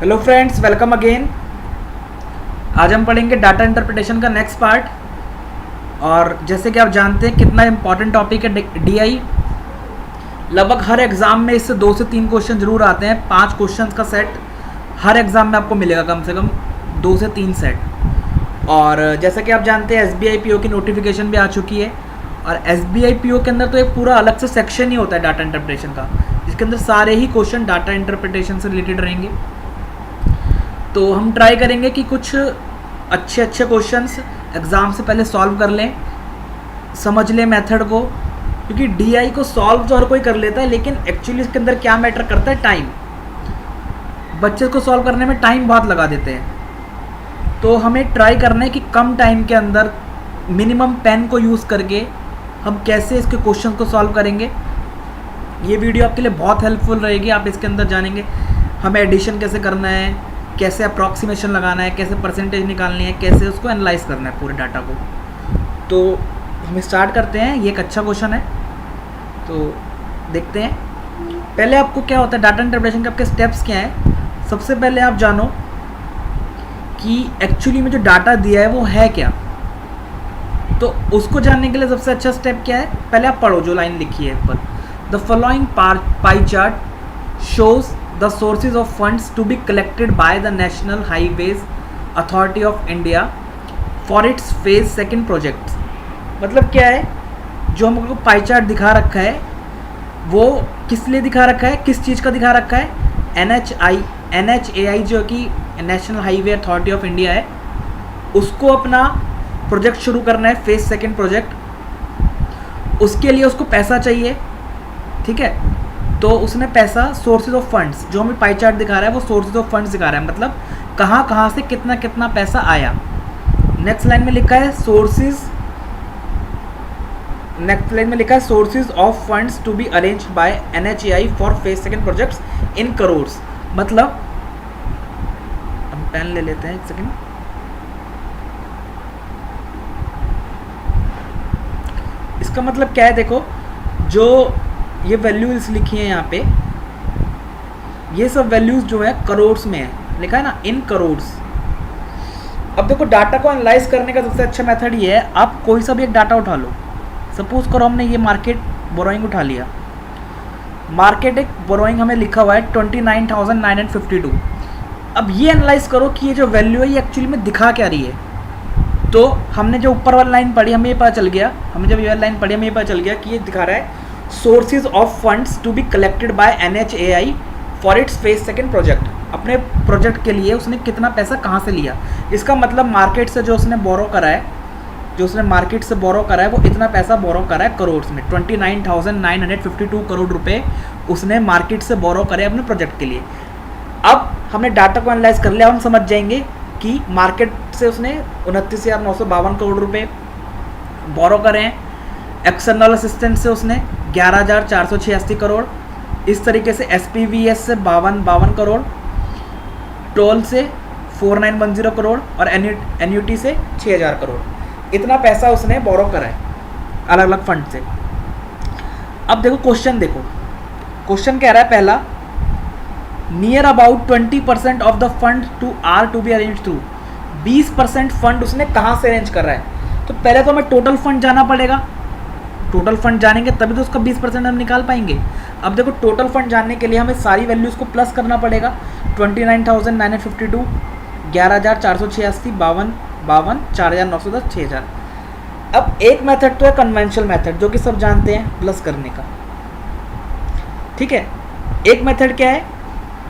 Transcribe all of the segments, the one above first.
Hello friends, welcome again. आज हम पढ़ेंगे डाटा इंटरप्रिटेशन का नेक्स्ट पार्ट। और जैसे कि आप जानते हैं कितना इम्पॉर्टेंट टॉपिक है डीआई। लगभग हर एग्ज़ाम में इससे 2 से 3 क्वेश्चन जरूर आते हैं। 5 क्वेश्चंस का सेट हर एग्ज़ाम में आपको मिलेगा, कम से कम 2 से 3 सेट। और जैसा कि आप जानते हैं एसबीआई पीओ की नोटिफिकेशन भी आ चुकी है। और एसबीआई पीओ के अंदर तो एक पूरा अलग से सेक्शन ही होता है डाटा इंटरप्रिटेशन का, जिसके अंदर सारे ही क्वेश्चन डाटा इंटरप्रिटेशन से रिलेटेड रहेंगे। तो हम ट्राई करेंगे कि कुछ अच्छे क्वेश्चंस एग्ज़ाम से पहले सॉल्व कर लें, समझ लें मेथड को। क्योंकि डीआई को सॉल्व तो हर कोई कर लेता है, लेकिन एक्चुअली इसके अंदर क्या मैटर करता है, टाइम। बच्चे को सॉल्व करने में टाइम बहुत लगा देते हैं। तो हमें ट्राई करना है कि कम टाइम के अंदर मिनिमम पेन को यूज़ करके हम कैसे इसके क्वेश्चन को सॉल्व करेंगे। ये वीडियो आपके लिए बहुत हेल्पफुल रहेगी। आप इसके अंदर जानेंगे हमें एडिशन कैसे करना है, कैसे अप्रॉक्सीमेशन लगाना है, कैसे परसेंटेज निकालनी है, कैसे उसको एनालाइज करना है पूरे डाटा को। तो हम स्टार्ट करते हैं। ये एक अच्छा क्वेश्चन है, तो देखते हैं। पहले आपको क्या होता है डाटा इंटरप्रिटेशन के आपके स्टेप्स क्या हैं। सबसे पहले आप जानो कि एक्चुअली में जो डाटा दिया है वो है क्या। तो उसको जानने के लिए सबसे अच्छा स्टेप क्या है, पहले आप पढ़ो जो लाइन लिखी है ऊपर। The following pie chart shows the sources of funds to be collected by the National Highways Authority of India for its phase 2 projects। मतलब क्या है, जो हमको पाई चार्ट दिखा रखा है वो किस लिए दिखा रखा है, किस चीज़ का दिखा रखा है। NHAI जो कि national highway authority of India है, उसको अपना प्रोजेक्ट शुरू करना है, फेज 2 प्रोजेक्ट। उसके लिए उसको पैसा चाहिए, ठीक है। तो उसने पैसा, सोर्सेज ऑफ फंड्स जो हमें पाई चार्ट दिखा रहा है वो सोर्सेज ऑफ फंड्स दिखा रहा है, मतलब कहाँ से कितना कितना पैसा आया। नेक्स्ट लाइन में लिखा है सोर्सेज, नेक्स्ट लाइन में लिखा है sources of funds to be arranged by NHAI for phase 2 projects in crores. मतलब हम पेन ले लेते हैं, एक सेकेंड। इसका मतलब क्या है, देखो जो ये वैल्यूज लिखी है यहाँ पे, ये सब वैल्यूज जो है करोड्स में है, लिखा है ना, इन करोड्स। अब देखो डाटा को एनालाइज करने का सबसे अच्छा मेथड ये है, आप कोई सा भी एक डाटा उठा लो। सपोज करो हमने ये मार्केट बोरोइंग उठा लिया। मार्केट एक बोरोइंग हमें लिखा हुआ है 29,952। अब ये एनालाइज करो कि ये जो वैल्यू है ये एक्चुअली में दिखा क्या रही है। तो हमने जो ऊपर वाली लाइन पढ़ी हमें ये पता चल गया, हमने जब ये लाइन पढ़ी हमें ये पता चल गया कि ये दिखा रहा है sources of funds to be collected by NHAI for its phase 2 project. अपने प्रोजेक्ट के लिए उसने कितना पैसा कहाँ से लिया। इसका मतलब मार्केट से जो उसने बोरो करा है, जो उसने मार्केट से बोरो करा है वो इतना पैसा बोरो करा है करोड़ में। 29,952 करोड़ रुपए उसने मार्केट से बोरो करे अपने प्रोजेक्ट के लिए। अब हमने डाटा को एनालाइज कर लिया, हम समझ जाएंगे कि मार्केट से उसने 29,952 करोड़ रुपये बोरो करे हैं। एक्सटर्नल असिस्टेंट से उसने 11,486 करोड़, इस तरीके से SPVS से 52 करोड़, टोल से 4,910 करोड़ और एन्यूटी से 6,000 करोड़। इतना पैसा उसने बोरो करा है अलग अलग फंड से। अब देखो क्वेश्चन, देखो क्वेश्चन कह रहा है पहला, near about 20% of the fund to be arrange through. 20% fund उसने कहाँ से अरेंज कर रहा है। तो पहले तो हमें टोटल फंड जाना पड़ेगा। टोटल फंड जानेंगे तभी तो उसका 20% हम निकाल पाएंगे। अब देखो टोटल फंड जानने के लिए हमें सारी वैल्यूज़ को प्लस करना पड़ेगा। 29,952, 11,486, 52, 4,910, 6,000। अब एक मेथड तो है कन्वेंशनल मेथड, जो कि सब जानते हैं, प्लस करने का, ठीक है। एक मेथड क्या है,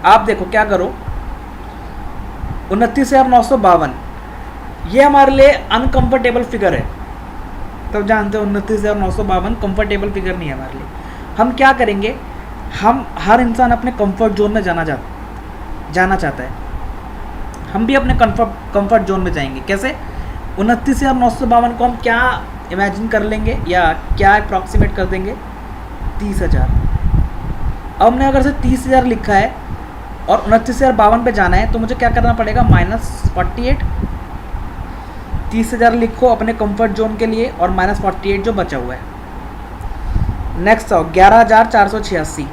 आप देखो क्या करो, 29,952 ये हमारे लिए अनकंफर्टेबल फिगर है। तब जानते हो 29,952 कंफर्टेबल फिगर नहीं है हमारे लिए। हम क्या करेंगे, हम हर इंसान अपने कंफर्ट जोन में जाना चाहता है। हम भी अपने कंफर्ट जोन में जाएंगे। कैसे, 29,952 को हम क्या इमेजिन कर लेंगे या क्या अप्रॉक्सीमेट कर देंगे, 30,000। अब हमने अगर से 30,000 लिखा है और 29,052 पे जाना है तो मुझे क्या करना पड़ेगा, -48। 30,000 लिखो अपने कंफर्ट जोन के लिए और -48 जो बचा हुआ है। नेक्स्ट आओ 11,486,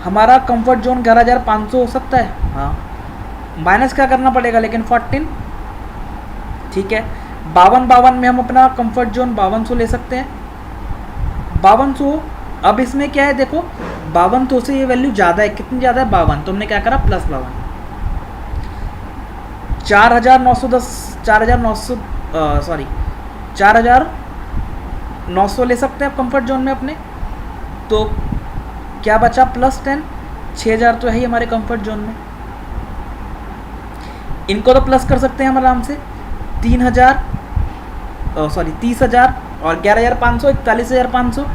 हमारा कंफर्ट जोन 11,500 हो सकता है, हाँ। माइनस क्या करना पड़ेगा लेकिन 14, ठीक है। 52 में हम अपना कंफर्ट जोन 5200 ले सकते हैं, 5200। अब इसमें क्या है देखो, 5200 से ये वैल्यू ज़्यादा है, कितनी ज़्यादा है 52, तो हमने क्या करा प्लस 52, 4910, 4900 ले सकते हैं आप कंफर्ट जोन में अपने। तो क्या बचा प्लस 10, 6000 तो है ही हमारे कंफर्ट जोन में। इनको तो प्लस कर सकते हैं हम आराम से, 3000 और 11500, 41500,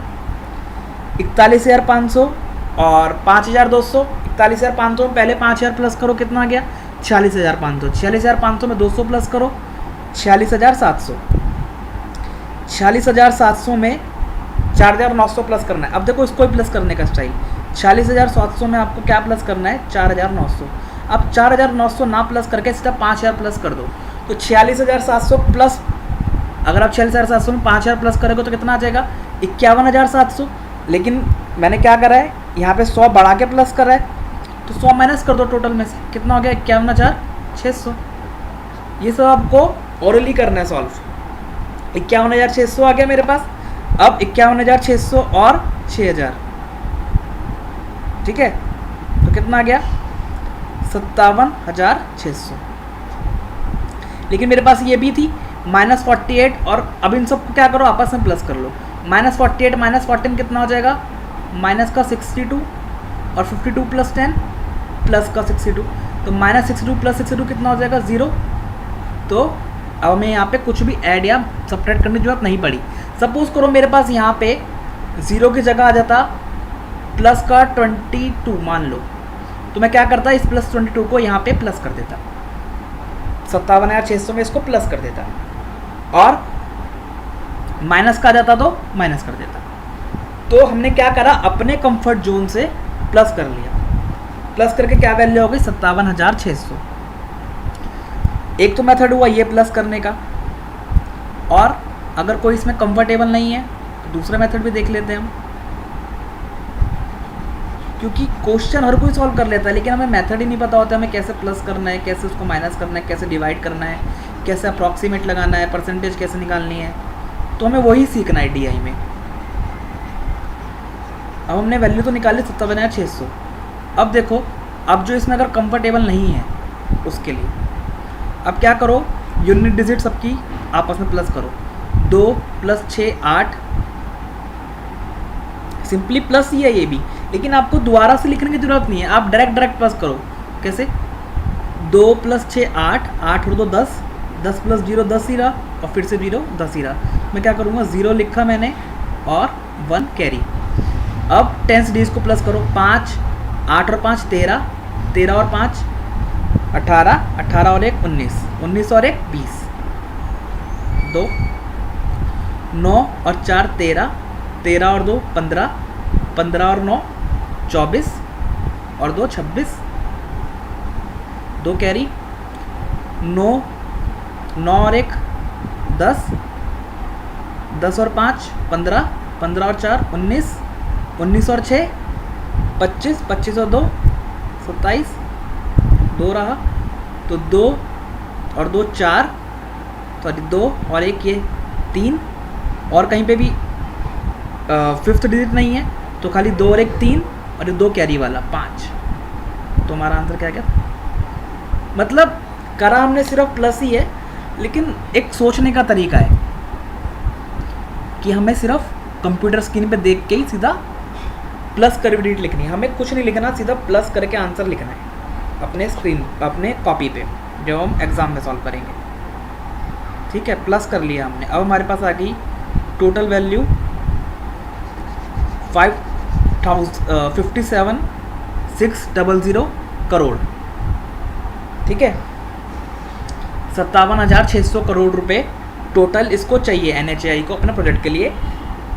41500 और 5200, 41500 में पहले 5000 प्लस करो, कितना आ गया 46500, 46500 में 200 प्लस करो 46700, 46700 में 4900 प्लस करना है। अब देखो इसको ही प्लस करने का स्टाइल, 46700 में आपको क्या प्लस करना है 4900। अब 4900 ना प्लस करके सीधा 5000 प्लस कर दो, तो 46700 प्लस, अगर आप 46700 में 5000 प्लस करोगे तो कितना आ जाएगा 51700। लेकिन मैंने क्या करा है यहाँ पे 100 बढ़ा के प्लस करा है, तो 100 माइनस कर दो टोटल में से, कितना हो गया 51600। ये सब आपको ओरली करना है सॉल्व। 51600 आ गया मेरे पास। अब 51600 और 6000, ठीक है, तो कितना आ गया 57600। लेकिन मेरे पास ये भी थी -48, और अब इन सबको क्या करो आपस में प्लस कर लो। -48 -14 कितना हो जाएगा, माइनस का 62 और 52 प्लस 10 प्लस का 62, तो -62 प्लस 62 कितना हो जाएगा 0। तो अब हमें यहाँ पे कुछ भी ऐड या सब्ट्रैक्ट करने की जरूरत नहीं पड़ी। सपोज करो मेरे पास यहाँ पे 0 की जगह आ जाता प्लस का 22 मान लो, तो मैं क्या करता इस प्लस 22 को यहाँ पे प्लस कर देता, 57600 में इसको प्लस कर देता, और माइनस का आ जाता तो माइनस कर देता। तो हमने क्या करा अपने कंफर्ट जोन से प्लस कर लिया, प्लस करके क्या वैल्यू हो गई 57600। एक तो मेथड हुआ ये प्लस करने का, और अगर कोई इसमें कंफर्टेबल नहीं है तो दूसरा मेथड भी देख लेते हैं हम, क्योंकि क्वेश्चन हर कोई सॉल्व कर लेता है लेकिन हमें मेथड ही नहीं पता होता हमें कैसे प्लस करना है, कैसे उसको माइनस करना है, कैसे डिवाइड करना है, कैसे अप्रॉक्सीमेट लगाना है, परसेंटेज कैसे निकालनी है, तो हमें वही सीखना है DI में। अब हमने वैल्यू तो निकाली 57600। अब देखो, अब जो इसमें अगर कंफर्टेबल नहीं है उसके लिए अब क्या करो, यूनिट डिजिट सबकी आपस में प्लस करो, 2 + 6 8, सिंपली प्लस ही है ये भी, लेकिन आपको दोबारा से लिखने की जरूरत नहीं है, आप डायरेक्ट प्लस करो। कैसे, 2 + 6 8, 8 और 2 10, 10 + 0 10 ही रहा, और फिर से 0 10 ही रहा। मैं क्या करूँगा 0 लिखा मैंने और 1 कैरी। अब 10 डीज को प्लस करो, 5 8 और 5 13, 13 और 5 18, 18 और 1 19, 19 और 1 20, 2 9 और 4 13, 13 और 2 15, 15 और 9 24 और 2 26, 2 कैरी, 9 9 और 1 10, 10 और 5 15, 15 और 4 19, 19 और 6 25, 25 और 2 27, 2 रहा, तो 2 और 2 4, सॉरी 2 और 1 ये 3, और कहीं पे भी फिफ्थ डिजिट नहीं है तो खाली 2 और 1 3, और ये 2 कैरी वाला 5। तो हमारा आंसर क्या गया, मतलब करा हमने सिर्फ प्लस ही है, लेकिन एक सोचने का तरीका है कि हमें सिर्फ कंप्यूटर स्क्रीन पे देख के ही सीधा प्लस करके डिजिट लिखनी है, हमें कुछ नहीं लिखना, सीधा प्लस करके आंसर लिखना है अपने स्क्रीन, अपने कॉपी पे, जब हम एग्ज़ाम में सॉल्व करेंगे। ठीक है, प्लस कर लिया हमने। अब हमारे पास आ गई टोटल वैल्यू 57,600 करोड़। ठीक है, 57,600 करोड़ रुपए टोटल इसको चाहिए NHAI को अपने प्रोजेक्ट के लिए,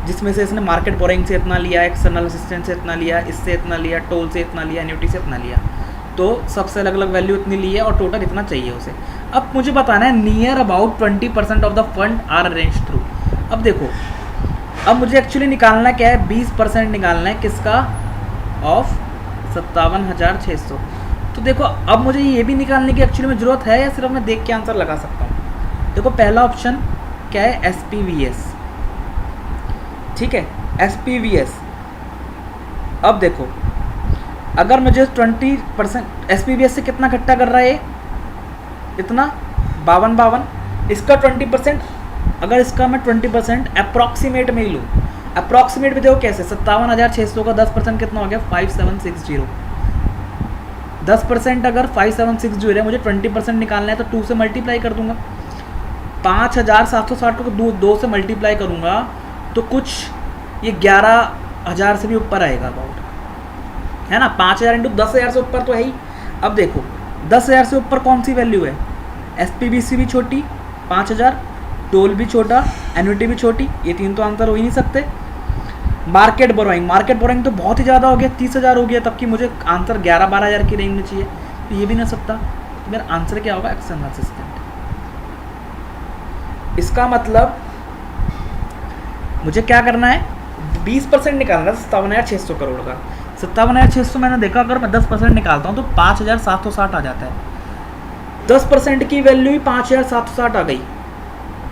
जिसमें से इसने मार्केट बोरिंग से इतना लिया, एक्सटर्नल असिस्टेंस से इतना लिया, इससे इतना लिया, टोल से इतना लिया, एन्युटी से इतना लिया, तो सबसे अलग अलग वैल्यू इतनी ली है और टोटल इतना चाहिए उसे। अब मुझे बताना है near about 20% of the fund are arrange through. अब देखो, अब मुझे एक्चुअली निकालना क्या है, 20% निकालना है किसका, ऑफ 57,600। तो देखो अब मुझे ये भी निकालने की एक्चुअली में ज़रूरत है या सिर्फ मैं देख के आंसर लगा सकता हूँ? देखो पहला ऑप्शन क्या है, एस पी वी एस, ठीक है, एस पी वी एस। अब देखो अगर मुझे 20% एस पी वी एस से कितना इकट्ठा कर रहा है ये, इतना 52, इसका 20%, अगर इसका मैं 20% अप्रॉक्सीमेट में ही लूँ, अप्रॉक्सीमेट में देखो कैसे, 57,600 का 10% कितना हो गया, 5760। 10% अगर 5760 है, मुझे 20% निकालना है तो 2 से मल्टीप्लाई कर दूंगा। 5,760 को 2 से मल्टीप्लाई करूंगा तो कुछ ये 11,000 से भी ऊपर आएगा अबाउट, है ना। 5,000 इंटू 10,000 से ऊपर तो है ही। अब देखो 10,000 से ऊपर कौन सी वैल्यू है, एस पी बी सी भी छोटी 5,000, टोल भी छोटा, एन्युटी भी छोटी, ये तीन तो आंसर हो ही नहीं सकते। मार्केट बोरोइंग तो बहुत ही ज़्यादा हो गया, 30,000 हो गया, तब कि मुझे आंसर 11-12,000 की रेंज में चाहिए, तो ये भी नहीं सकता। तो मेरा आंसर क्या होगा, एक्सटर्नल असिस्टेंट। इसका मतलब मुझे क्या करना है, 20% निकालना है 57,600 करोड़ का। 57,600 मैंने देखा, अगर मैं 10% निकालता हूँ तो 5,760 आ जाता है। 10% की वैल्यू ही 5,760 आ गई,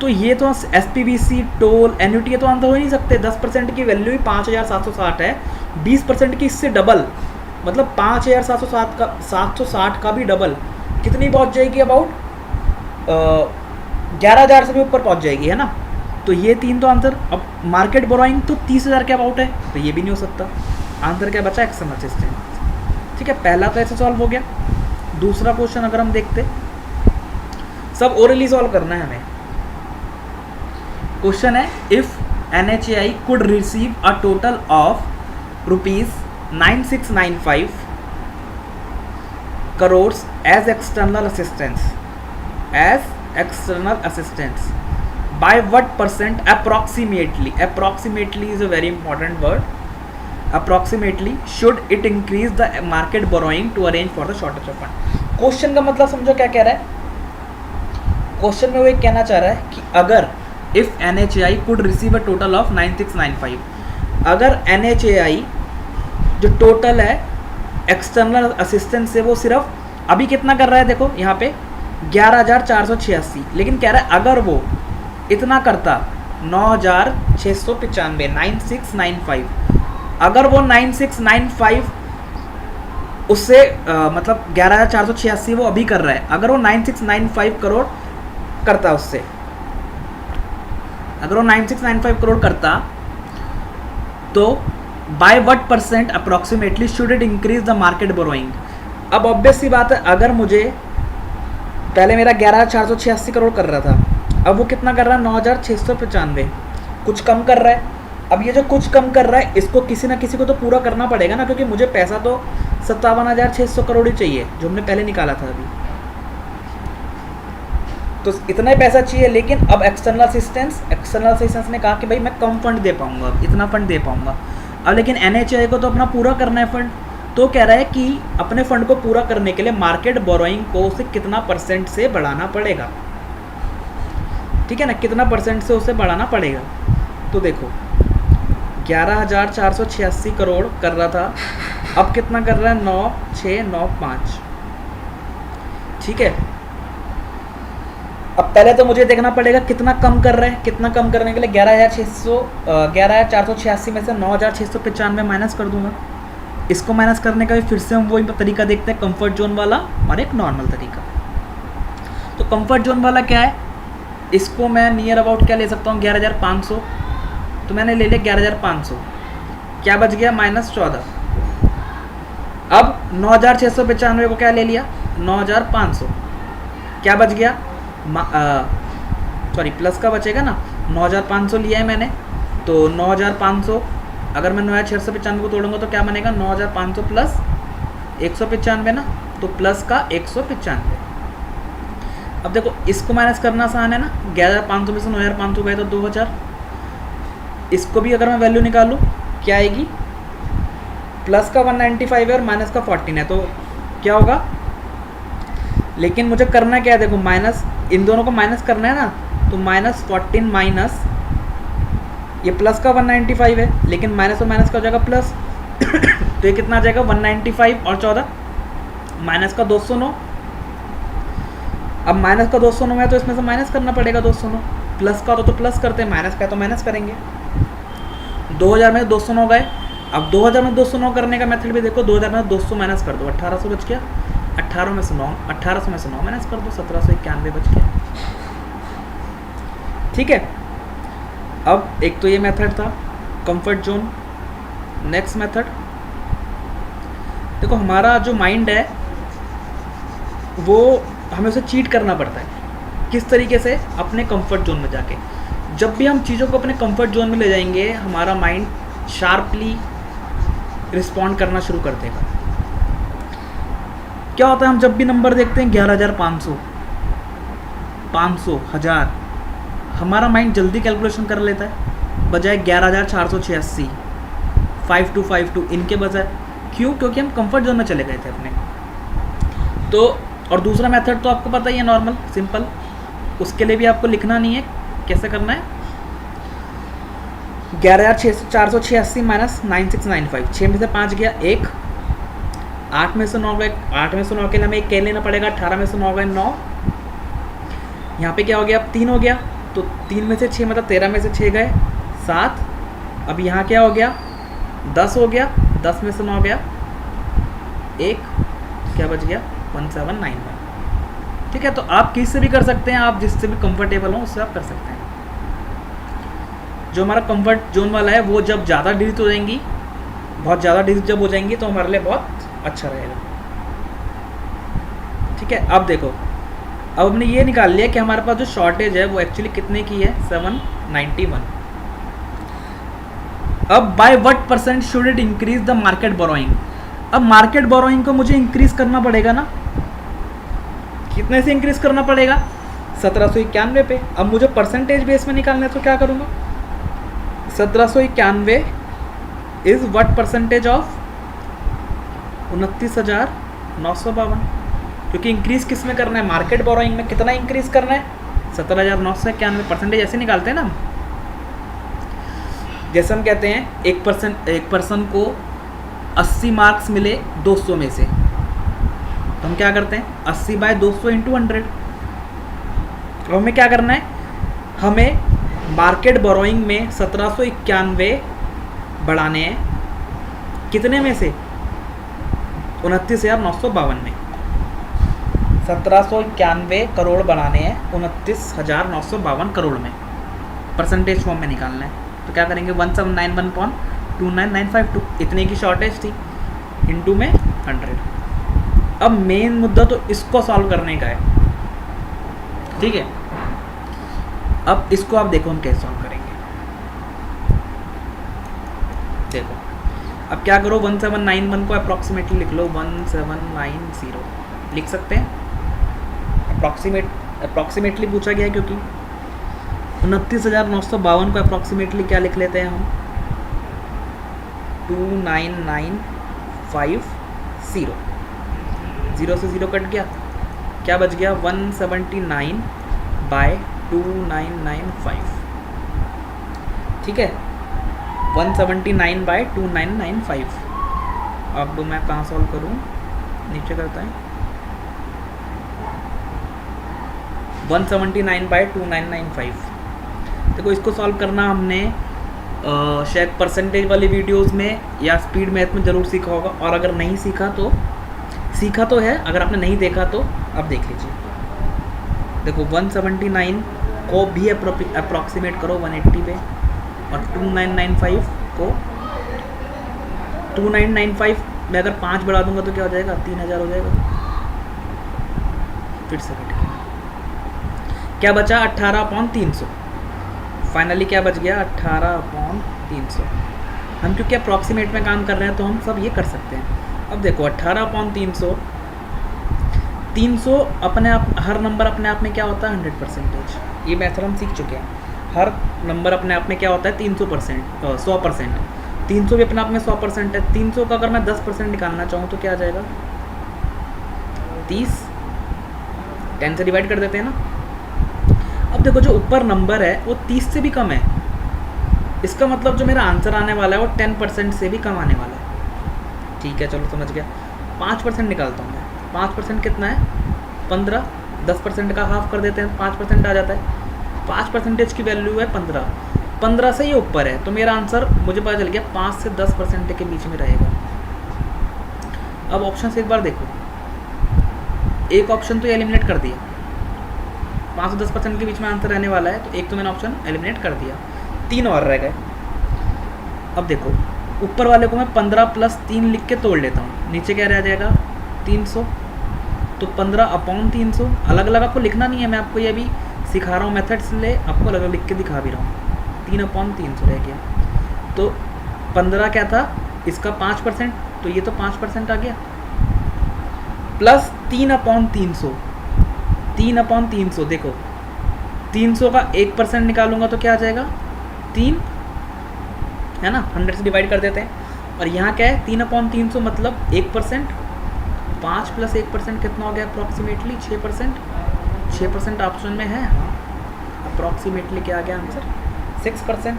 तो ये तो S P B C, toll, annuity, ये तो आंसर हो ही नहीं सकते। 10% की वैल्यू ही 5,760 है, 20% की इससे डबल, मतलब 5,760 का भी डबल, कितनी पहुंच जाएगी, अबाउट 11,000 से भी ऊपर पहुंच जाएगी, है ना। तो ये तीन तो आंसर। अब मार्केट बोरोइंग तो 30,000 के अबाउट है, तो ये भी नहीं हो सकता। आंसर क्या बचा, एक्सटर्नल असिस्टेंट, ठीक है। पहला तो ऐसे सॉल्व हो गया। दूसरा क्वेश्चन अगर हम देखते, सब ओरली सॉल्व करना है हमें। क्वेश्चन है, if NHAI could receive a total of ₹9695 crores as external assistance, by what percent approximately is a very important word, approximately should it increase the market borrowing to arrange for the shortage of fund। Question का मतलब समझो क्या कह रहा है। Question में वो एक कहना चाह रहा है कि अगर if NHAI could receive a total of 9695, अगर NHAI जो टोटल है एक्सटर्नल असिस्टेंस से वो सिर्फ अभी कितना कर रहा है, देखो यहाँ पे 11,486, लेकिन कह रहा है अगर वो इतना करता 9,695, 9695, अगर वो 9695 उससे मतलब 11,486 वो अभी कर रहा है, अगर वो 9695 करोड़ करता उससे, अगर वो 9695 करोड़ करता तो by what percent approximately should it increase the market borrowing. अब ऑब्वियस सी बात है, अगर मुझे पहले मेरा 11,486 करोड़ कर रहा था, अब वो कितना कर रहा है, 9,695, कुछ कम कर रहा है। अब ये जो कुछ कम कर रहा है, इसको किसी ना किसी को तो पूरा करना पड़ेगा ना, क्योंकि मुझे पैसा तो 57,600 करोड़ ही चाहिए जो हमने पहले निकाला था अभी, तो इतना ही पैसा चाहिए। लेकिन अब एक्सटर्नल असिस्टेंस ने कहा कि भाई मैं कम फंड दे पाऊंगा, इतना फंड दे पाऊंगा। अब लेकिन NHAI को तो अपना पूरा करना है फंड, तो कह रहा है कि अपने फंड को पूरा करने के लिए मार्केट बोरोइंग को उसे कितना परसेंट से बढ़ाना पड़ेगा, ठीक है ना, कितना परसेंट से उसे बढ़ाना पड़ेगा। तो देखो 11,486 करोड़ कर रहा था, अब कितना कर रहा है, 9,695, ठीक है। अब पहले तो मुझे देखना पड़ेगा कितना कम कर रहा है, कितना कम करने के लिए 11,486 में से 9,695 माइनस कर दूंगा। इसको माइनस करने का भी फिर से हम वही तरीका देखते हैं, कंफर्ट जोन वाला और एक नॉर्मल तरीका। तो कंफर्ट जोन वाला क्या है, इसको मैं नियर अबाउट क्या ले सकता हूँ, 11,500, तो मैंने ले लिया 11,500, क्या बच गया, -14। अब 9,695 को क्या ले लिया, 9,500, क्या बच गया, सॉरी प्लस का बचेगा ना, 9,500 लिया है मैंने, तो 9,500 अगर मैं 9,695 को तोड़ूंगा तो क्या बनेगा, 9,500 प्लस 195 ना, तो प्लस का 195। अब देखो इसको माइनस करना आसान है ना, 11,500 में से 9,500 गए तो 2,000। इसको भी अगर मैं वैल्यू निकालूँ क्या आएगी, प्लस का 195 है और माइनस का 14 है, तो क्या होगा, लेकिन मुझे करना क्या है, देखो माइनस, इन दोनों को माइनस करना है ना, तो -14 माइनस ये प्लस का 195 है, लेकिन माइनस और माइनस का हो जाएगा प्लस तो ये कितना आ जाएगा, 195 और 14 माइनस का 209, अब माइनस का 209 है तो इसमें से माइनस करना पड़ेगा 209, प्लस का तो प्लस करते हैं, माइनस का तो माइनस करेंगे। 2000 में 209 गए, अब 2000 में 209 करने का मेथड भी देखो, 2000 में 200 माइनस कर दो, 1800 बच गया, 1800 में से 9 माइनस कर दो, 1791 बच गया। ठीक है, अब एक तो ये मेथड था कंफर्ट जोन। नेक्स्ट मेथड देखो, हमारा जो माइंड है वो हमें उसे चीट करना पड़ता है। किस तरीके से? अपने कंफर्ट जोन में जाके। जब भी हम चीज़ों को अपने कंफर्ट जोन में ले जाएंगे, हमारा माइंड शार्पली रिस्पॉन्ड करना शुरू कर देगा। क्या होता है, हम जब भी नंबर देखते हैं 11,500, 500, 1000, हमारा माइंड जल्दी कैलकुलेशन कर लेता है, बजाय 11,486, 5252 इनके बजाय। क्यों? क्योंकि हम कंफर्ट जोन में चले गए थे अपने। तो और दूसरा मेथड तो आपको पता ही है, नॉर्मल सिंपल, उसके लिए भी आपको लिखना नहीं है, कैसे करना है। 11,486 माइनस 9695, 6 में से 5 गया 1, 8 में से 9 गए, 8 में से 9 के लिए हमें 1 कह लेना पड़ेगा, 18 में से 9 गए 9, यहाँ पे क्या हो गया, अब 3 हो गया, तो 3 में से 6 मतलब 13 में से 6 गए 7, अब यहाँ क्या हो गया 10 हो गया, 10 में से 9 गया 1, क्या बच गया 1791। ठीक है, तो आप किससे भी कर सकते हैं, आप जिससे भी कंफर्टेबल हो उससे आप कर सकते हैं। जो हमारा कंफर्ट जोन वाला है वो जब ज़्यादा डिजिट हो जाएंगी, बहुत ज़्यादा डिजिट जब हो जाएंगी तो हमारे लिए बहुत अच्छा रहेगा। ठीक है, अब देखो, अब हमने ये निकाल लिया कि हमारे पास जो शॉर्टेज है वो एक्चुअली कितने की है, 791। अब by what percent should it increase the market borrowing. अब मार्केट बोरोइंग को मुझे इंक्रीज करना पड़ेगा ना, कितने से इंक्रीज करना पड़ेगा, 1791 पे। अब मुझे परसेंटेज बेस में निकालना है तो क्या करूँगा, 1791 इज व्हाट परसेंटेज ऑफ 29,952, क्योंकि इंक्रीज किस में करना है, मार्केट बोरोइंग में। कितना इंक्रीज करना है, 17,991। परसेंटेज ऐसे निकालते हैं ना, जैसे हम कहते हैं एक पर्सन को 80 मार्क्स मिले 200 में से, तो हम क्या करते हैं 80 बाय 200 इंटू 100। अब हमें क्या करना है, हमें मार्केट बोरोइंग में 1791 बढ़ाने हैं, कितने में से, 29,952 में। 1791 करोड़ बनाने हैं 29,952 करोड़ में, परसेंटेज फॉर्म में निकालना है। तो क्या करेंगे, 1791.29952 इतने की शॉर्टेज थी, इंटू में 100। अब मेन मुद्दा तो इसको सॉल्व करने का है। ठीक है, अब इसको आप देखो हम कैसे सॉल्व करेंगे। देखो, अब क्या करो, 1791 को अप्रॉक्सीमेटली लिख लो, 1790 लिख सकते हैं। अप्रॉक्सीमेटली पूछा गया है क्योंकि 29,952 को अप्रॉक्सीमेटली क्या लिख लेते हैं हम, 29950, 0 से 0 कट गया, क्या बच गया 179 बाय 2995। ठीक है, 179 बाय 2995। अब मैं कहाँ सॉल्व करूँ, नीचे करता है, 179 बाय 2995। देखो, इसको सॉल्व करना हमने शायद परसेंटेज वाली वीडियोस में या स्पीड मैथ में ज़रूर सीखा होगा, और अगर नहीं सीखा तो सीखा तो है, अगर आपने नहीं देखा तो अब देख लीजिए। देखो, 179 को भी अप्रॉक्सीमेट करो 180 पे, और 2995 को 2995 में अगर 5 बढ़ा दूंगा तो क्या हो जाएगा, 3000 हो जाएगा। फिर से क्या बचा, 18/300। फाइनली क्या बच गया, 18/300। हम क्योंकि अप्रॉक्सीमेट में काम कर रहे हैं तो हम सब ये कर सकते हैं। अब देखो, 18/300, 300 अपने आप, हर नंबर अपने आप में क्या होता है 100%। ये मेथड हम सीख चुके हैं। हर नंबर अपने आप में क्या होता है 300%, 100%। 300 भी अपने आप में 100% है। 300 का अगर मैं 10% निकालना चाहूँ तो क्या आ जाएगा, 30। 10 से डिवाइड कर देते हैं ना। अब देखो, जो ऊपर नंबर है वो 30 से भी कम है, इसका मतलब जो मेरा आंसर आने वाला है वो 10% से भी कम आने वाला है। ठीक है, चलो समझ गया। 5% निकालता हूँ मैं, 5% कितना है 15, 10% का हाफ कर देते हैं 5% आ जाता है। 5% की वैल्यू है 15 से ये ऊपर है, तो मेरा आंसर मुझे पता चल गया 5 से 10% के बीच में रहेगा। अब ऑप्शन से एक बार देखो, एक ऑप्शन तो एलिमिनेट कर दिया, 5 से 10% के बीच में आंसर रहने वाला है, तो एक तो मैंने ऑप्शन एलिमिनेट कर दिया, 3 और रह गए। अब देखो ऊपर वाले को मैं 15 + 3 लिख के तोड़ लेता हूँ, नीचे क्या रह जाएगा 300, तो 15/300 अलग अलग आपको लिखना नहीं है, मैं आपको ये अभी सिखा रहा हूँ मेथड्स ले, आपको अलग अलग लिख के दिखा भी रहा हूँ। 3/300 रह गया, तो 15 क्या था इसका 5%, तो ये तो 5% आ गया, प्लस 3/300, 3/300 देखो 300 का 1% निकालूंगा तो क्या आ जाएगा 3, है ना, 100 से डिवाइड कर देते हैं। और यहाँ क्या है 3/300 मतलब 1%, 5 + 1% कितना हो गया अप्रॉक्सीमेटली 6%, 6% ऑप्शन में है, हाँ अप्रॉक्सीमेटली क्या आ गया आंसर 6%।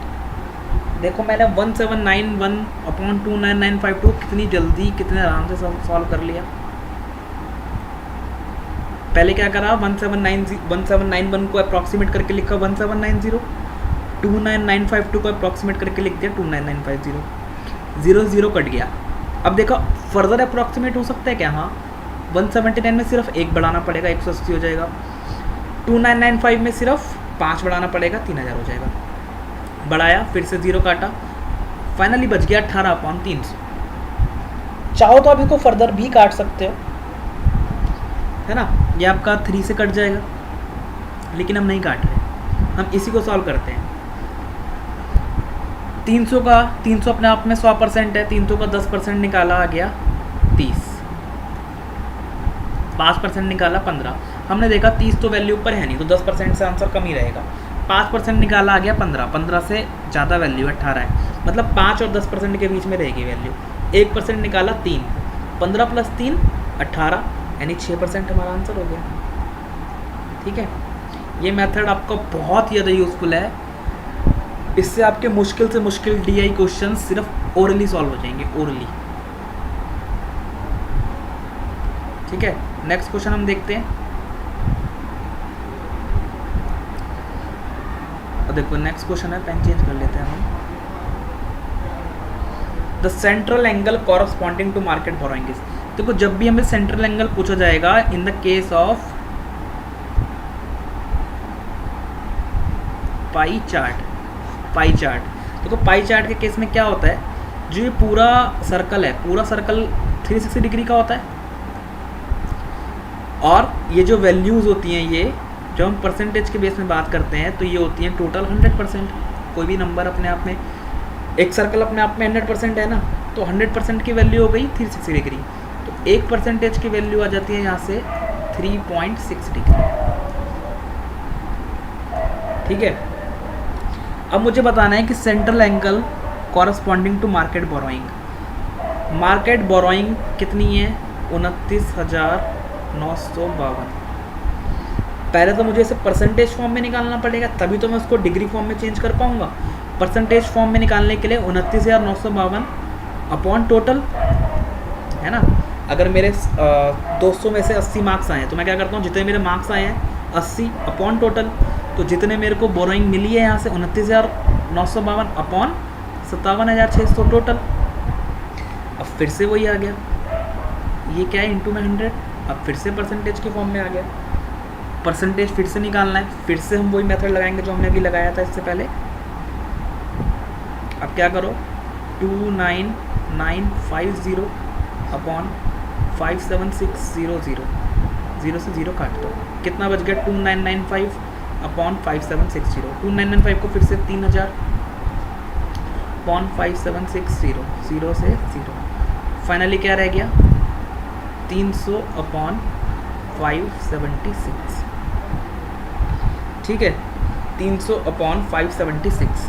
देखो मैंने 1791/29952 कितनी जल्दी कितने आराम से सॉल्व कर लिया। पहले क्या करा 1791 को अप्रॉक्सीमेट करके लिखा 1790, 29952 को अप्रॉक्सीमेट करके लिख दिया 29950, 0 कट गया। अब देखो फर्दर अप्रॉक्सीमेट हो सकता है क्या, हाँ 179 में सिर्फ 1 बढ़ाना पड़ेगा 180 हो जाएगा, 2995 में सिर्फ 5 बढ़ाना पड़ेगा 3000 हो जाएगा, बढ़ाया फिर से 0 काटा, फाइनली बच गया 18/300। चाहो तो आप इसको फर्दर भी काट सकते हो, है ना, ये आपका 3 से कट जाएगा, लेकिन हम नहीं काट रहे, हम इसी को सॉल्व करते हैं। 300 अपने आप में 100% है, 300 का 10% निकाला आ गया 30, 5% निकाला 15, हमने देखा 30 तो वैल्यू ऊपर है नहीं, तो 10% से आंसर कम ही रहेगा। 5% निकाला आ गया 15 से ज़्यादा वैल्यू 18 है, मतलब 5 और 10% के बीच में रहेगी वैल्यू। 1% निकाला 3, 15 + 3 18, यानी 6% हमारा आंसर हो गया। ठीक है, ये मेथड आपको बहुत ही ज़्यादा यूज़फुल है, इससे आपके मुश्किल से मुश्किल DI क्वेश्चन सिर्फ ओरली सॉल्व हो जाएंगे, ओरली। ठीक है, नेक्स्ट क्वेश्चन हम देखते हैं। देखो नेक्स्ट क्वेश्चन है, पेन चेंज कर लेते हैं हम। The central angle corresponding to market borrowing is, देखो जब भी हमें सेंट्रल एंगल पूछा जाएगा in the case of pie chart, देखो पाई चार्ट के केस में क्या होता है, जो ये पूरा सर्कल है, पूरा सर्कल 360 डिग्री का होता है, और ये जो वैल्यूज़ होती हैं, ये जो हम परसेंटेज के बेस में बात करते हैं, तो ये होती हैं टोटल 100%। कोई भी नंबर अपने आप में, एक सर्कल अपने आप में 100% है ना, तो 100% की वैल्यू हो गई 360 डिग्री, तो 1% की वैल्यू आ जाती है यहाँ से 3.6 डिग्री। ठीक है, अब मुझे बताना है कि central angle corresponding to market borrowing कितनी है 29,952। पहले तो मुझे इसे परसेंटेज फॉर्म में निकालना पड़ेगा, तभी तो मैं उसको डिग्री फॉर्म में चेंज कर पाऊंगा। परसेंटेज फॉर्म में निकालने के लिए 29,952 अपॉन टोटल, है ना। अगर मेरे 200 में से 80 मार्क्स आए हैं, तो मैं क्या करता हूँ, जितने मेरे मार्क्स आए हैं 80 अपॉन टोटल, तो जितने मेरे को बोरोइंग मिली है यहाँ से 29,952 अपॉन 57,600 टोटल। अब फिर से वही आ गया, ये क्या है इंटू में 100, अब फिर से परसेंटेज के फॉर्म में आ गया। परसेंटेज फिर से निकालना है, फिर से हम वही मेथड लगाएंगे जो हमने अभी लगाया था इससे पहले। अब क्या करो, 29950 अपॉन 57600, 0 से 0 काट दो, कितना बच गया 2995 अपॉन 5760। 2995 को फिर से 3000 अपॉन 5760, 0 से 0, फाइनली क्या रह गया 300 अपॉन 576। ठीक है, 300 अपॉन 576।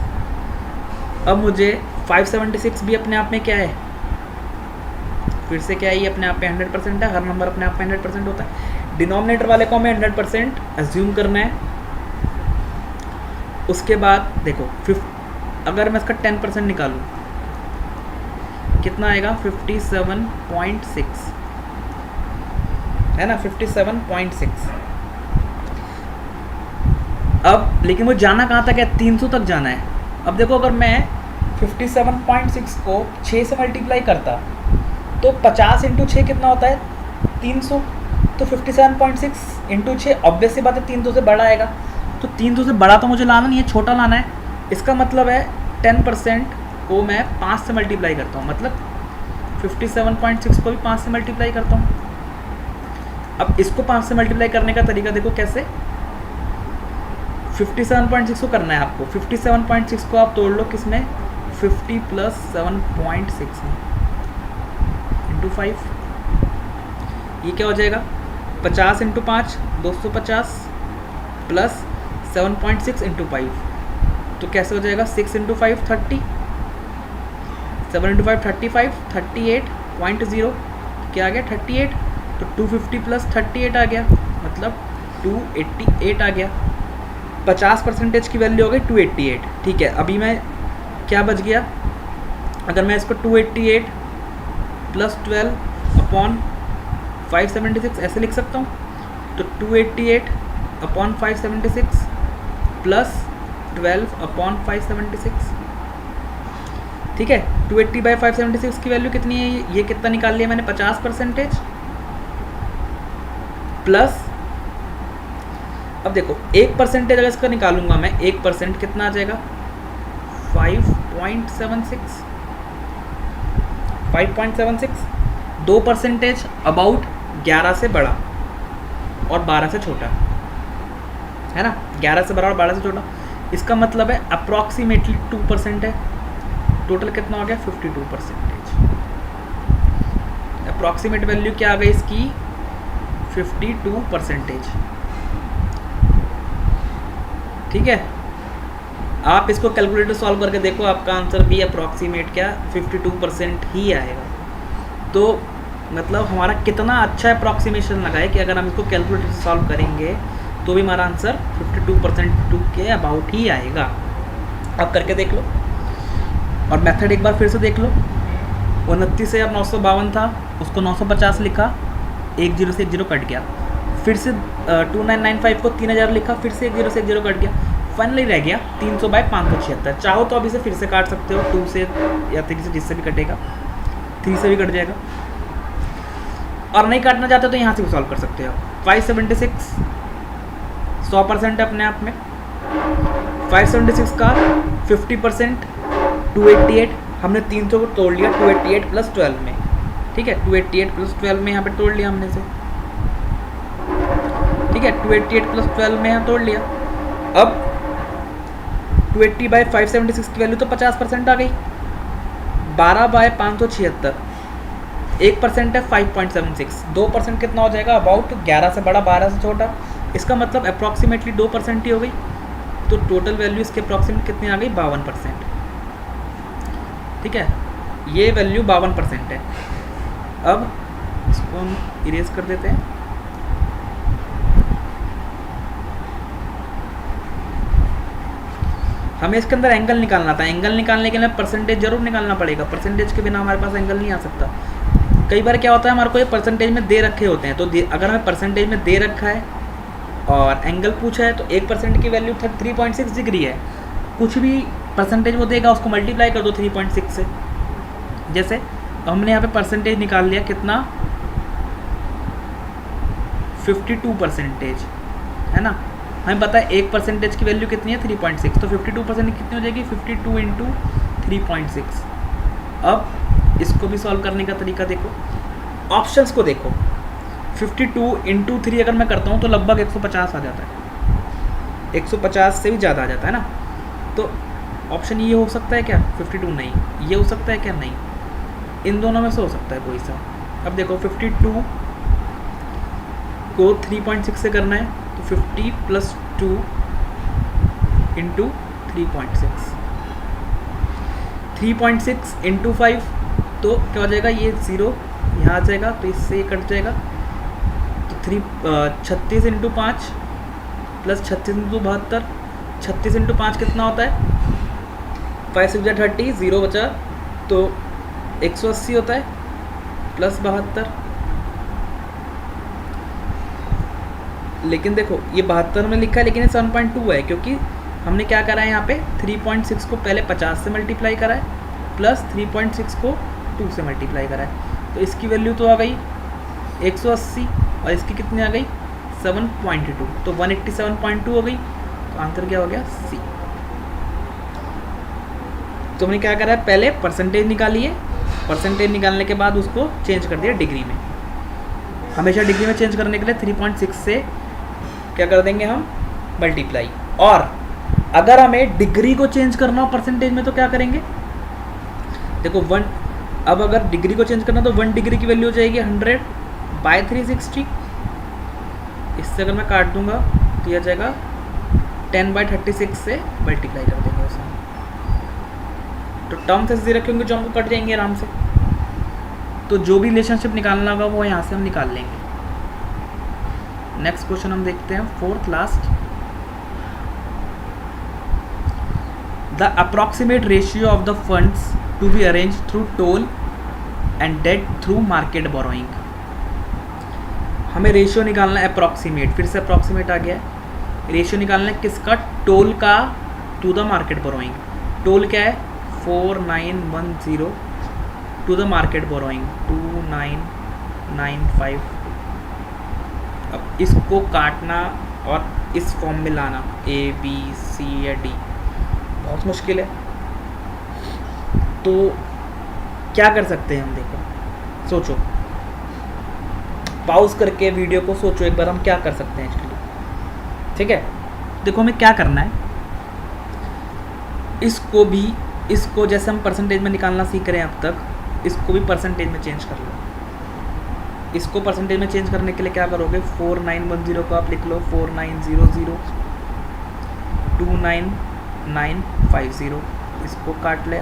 अब मुझे 576 भी अपने आप में क्या है, फिर से क्या है, ये अपने आप में 100% है, हर नंबर अपने आप में 100% होता है। डिनोमिनेटर वाले को हमें 100% एज्यूम करना है। उसके बाद देखो अगर मैं इसका 10% निकालूँ कितना आएगा 57.6, है ना, 57.6। अब लेकिन वो जाना कहाँ तक है, 300 तक जाना है। अब देखो अगर मैं 57.6 को 6 से मल्टीप्लाई करता तो 50 इंटू 6 कितना होता है, 300। तो 57.6 इंटू 6 ऑब्वियस सी बात है 300 से बड़ा आएगा। तो 300 से बड़ा तो मुझे लाना नहीं है, छोटा लाना है। इसका मतलब है 10% को मैं 5 से मल्टीप्लाई करता हूँ, मतलब 57.6 को भी 5 से मल्टीप्लाई करता हूँ। अब इसको 5 से मल्टीप्लाई करने का तरीका देखो कैसे। 57.6 को करना है आपको, 57.6 को आप तोड़ लो किसमें, 50 प्लस 7.6 में, इंटू 5। ये क्या हो जाएगा, 50 इंटू 5 250 प्लस 7.6 इंटू 5, तो कैसे हो जाएगा, 6 इंटू 5 30, 7 इंटू 5 35, 38.0, क्या आ गया 38। तो 250 प्लस 38 आ गया, मतलब 288 आ गया। 50% की वैल्यू हो गई 288। ठीक है, अभी मैं क्या बच गया, अगर मैं इसको 288 प्लस 12 अपॉन 576 ऐसे लिख सकता हूँ। तो 288 अपॉन 576 प्लस 12 अपॉन 576। ठीक है, 280 बाई 576 की वैल्यू कितनी है, ये कितना निकाल लिया मैंने, 50%। प्लस अब देखो 1% अगर इसका निकालूंगा मैं, 1% कितना आ जाएगा, 5.76। 5.76, 2% अबाउट 11 से बड़ा और 12 से छोटा, है ना, 11 से बड़ा और 12 से छोटा। इसका मतलब है अप्रॉक्सीमेटली 2% है। टोटल कितना हो गया, 52%। अप्रॉक्सीमेट वैल्यू क्या आ गई इसकी, 52%। ठीक है, आप इसको कैलकुलेटर सॉल्व करके देखो, आपका आंसर भी अप्रॉक्सीमेट क्या 52% ही आएगा। तो मतलब हमारा कितना अच्छा अप्रॉक्सीमेशन लगा है कि अगर हम इसको कैलकुलेटर से सॉल्व करेंगे तो भी हमारा आंसर 52% के अबाउट ही आएगा। आप करके देख लो, और मेथड एक बार फिर से देख लो। 29 से अब 952 था, उसको 950 लिखा, 1 0 से 1 0 कट गया। फिर से 2995 को 3000 लिखा, फिर से 1 0 से 1 0 कट गया, फाइनली रह गया 300 बाई 576। चाहो तो अभी से फिर से काट सकते हो, 2 से या 3 से, जिससे भी कटेगा, 3 से भी कट जाएगा। और नहीं काटना चाहते तो यहाँ से भी सॉल्व कर सकते हो। 576 100% अपने आप में, 576 का 50% 288, हमने 300 को तोड़ लिया 288 प्लस 12 में। ठीक है, 288 प्लस 12 में यहाँ पे तोड़ लिया हमने से। ठीक है, 288 प्लस 12 में यहाँ तोड़ लिया। अब 280 बाई 576 की वैल्यू तो 50% आ गई। 12 बाय 576, 1% है 5.76, 2% कितना हो जाएगा, अबाउट 11 से बड़ा 12 से छोटा। इसका मतलब अप्रॉक्सीमेटली 2% ही हो गई। तो टोटल वैल्यू इसके अप्रॉक्सीमेट कितनी आ गई, 52%। ठीक है, ये वैल्यू 52% है। अब इसको हम इरेज कर देते हैं। हमें इसके अंदर एंगल निकालना था। एंगल निकालने के लिए परसेंटेज जरूर निकालना पड़ेगा, परसेंटेज के बिना हमारे पास एंगल नहीं आ सकता। कई बार क्या होता है, हमारे को ये परसेंटेज में दे रखे होते हैं, तो अगर हमें परसेंटेज में दे रखा है और एंगल पूछा है तो 1% की वैल्यू 3.6 डिग्री है। कुछ भी परसेंटेज वो देगा, उसको मल्टीप्लाई कर दो 3.6 से। जैसे हमने यहाँ पे परसेंटेज निकाल लिया कितना, 52%, है ना। हमें पता है 1% की वैल्यू कितनी है, 3.6, तो 52% कितनी हो जाएगी, 52 इंटू 3.6। अब इसको भी सॉल्व करने का तरीका देखो, ऑप्शंस को देखो। 52 इंटू 3 अगर मैं करता हूँ तो लगभग 150 आ जाता है, 150 से भी ज़्यादा आ जाता है ना। तो ऑप्शन ये हो सकता है क्या, 52 नहीं, ये हो सकता है क्या, नहीं, इन दोनों में से हो सकता है कोई सा। अब देखो 52 को 3.6 से करना है तो 50 प्लस 2 इंटू 3.6, 3.6 इंटू 5, तो क्या हो जाएगा, ये 0 यहाँ आ जाएगा, तो इससे ये कट जाएगा। तो 36 इंटू 5 प्लस 36 इंटू 72, 36 इंटू 5 कितना होता है, 5 6 30, 0 बचा तो 180 होता है, प्लस 72, लेकिन देखो ये 72 में लिखा है, लेकिन ये 7.2 है, क्योंकि हमने क्या करा है यहाँ पे 3.6 को पहले 50 से मल्टीप्लाई करा है प्लस 3.6 को 2 से मल्टीप्लाई करा है। तो इसकी वैल्यू तो आ गई 180 और इसकी कितनी आ गई 7.2, तो 187.2 हो गई। तो आंसर क्या हो गया सी। तो हमने क्या करा है, पहले परसेंटेज निकाली है, परसेंटेज निकालने के बाद उसको चेंज कर दिया डिग्री में। हमेशा डिग्री में चेंज करने के लिए 3.6 से क्या कर देंगे हम मल्टीप्लाई। और अगर हमें डिग्री को चेंज करना हो परसेंटेज में तो क्या करेंगे, देखो 1, अब अगर डिग्री को चेंज करना तो 1 डिग्री की वैल्यू हो जाएगी 100/360। इससे अगर मैं काट दूंगा तो यह जाएगा 10/36 से मल्टीप्लाई कर देंगे उसे। तो टर्म्स ऐसे रखे होंगे जो हमको कट जाएंगे आराम से। तो जो भी रिलेशनशिप निकालना होगा वो यहाँ से हम निकाल लेंगे। नेक्स्ट क्वेश्चन हम देखते हैं, fourth last. The approximate ratio of the funds to be arrange through toll and debt through market borrowing. हमें रेशियो निकालना है अप्रॉक्सीमेट, फिर से अप्रॉक्सीमेट आ गया है। रेशियो निकालना है किसका, टोल का to the market borrowing. Toll क्या है 4910 टू द मार्केट बोरोइंग 2995। अब इसको काटना और इस फॉर्म में लाना A B C या D बहुत मुश्किल है। तो क्या कर सकते हैं हम, देखो सोचो, पॉज करके वीडियो को सोचो एक बार हम क्या कर सकते हैं इसके लिए। ठीक है, देखो हमें क्या करना है, इसको जैसे हम परसेंटेज में निकालना सीख रहे हैं अब तक, इसको भी परसेंटेज में चेंज कर लो। इसको परसेंटेज में चेंज करने के लिए क्या करोगे, 4910 को आप लिख लो 4900 29950, इसको काट ले।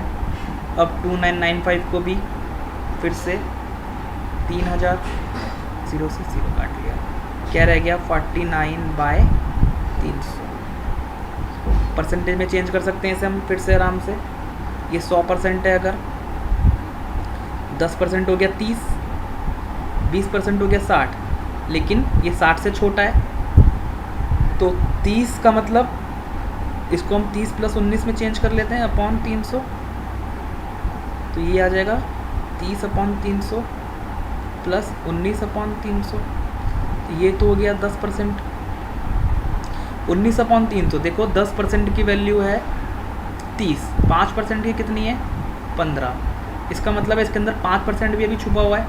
अब 2995 को भी फिर से 3000 0 से 0 काट लिया, क्या रह गया 49/300। परसेंटेज में चेंज कर सकते हैं इसे हम फिर से आराम से। ये 100% है, अगर 10% हो गया 30, 20% हो गया 60, लेकिन ये 60 से छोटा है। तो 30 का मतलब इसको हम 30 + 19 में चेंज कर लेते हैं अपॉन 300। तो ये आ जाएगा 30/300 प्लस 19/300। तो ये तो हो गया 10%। 19/300 देखो 10% की वैल्यू है 30, 5% की कितनी है 15। इसका मतलब है इसके अंदर 5% भी अभी छुपा हुआ है।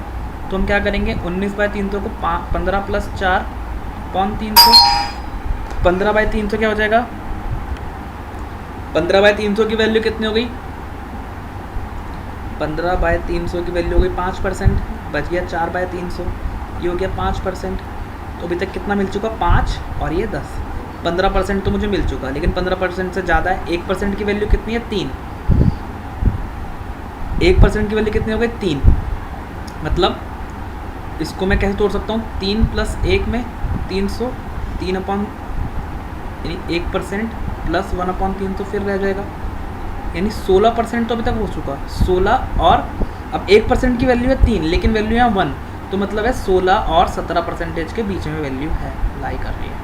तो हम क्या करेंगे 19/300 को 15 + 4/300। 15/300 क्या हो जाएगा, 15/300 की वैल्यू कितनी हो गई, 15/300 की वैल्यू हो गई 5%, बच गया 4/300, ये हो गया 5%। तो अभी तक कितना मिल चुका 5 और ये 10, 15% तो मुझे मिल चुका, लेकिन 15% से ज़्यादा है। 1% की वैल्यू कितनी है 3, 1% की वैल्यू कितनी हो गई 3। मतलब इसको मैं कैसे तोड़ सकता हूँ, 3 + 1 में 300, 1% प्लस 1/300 फिर रह जाएगा, यानी 16% तो अभी तक हो चुका, 16। और अब 1% की वैल्यू है 3, लेकिन वैल्यू यहाँ 1, तो मतलब है 16 और 17% के बीच में वैल्यू है, लाई कर रही है।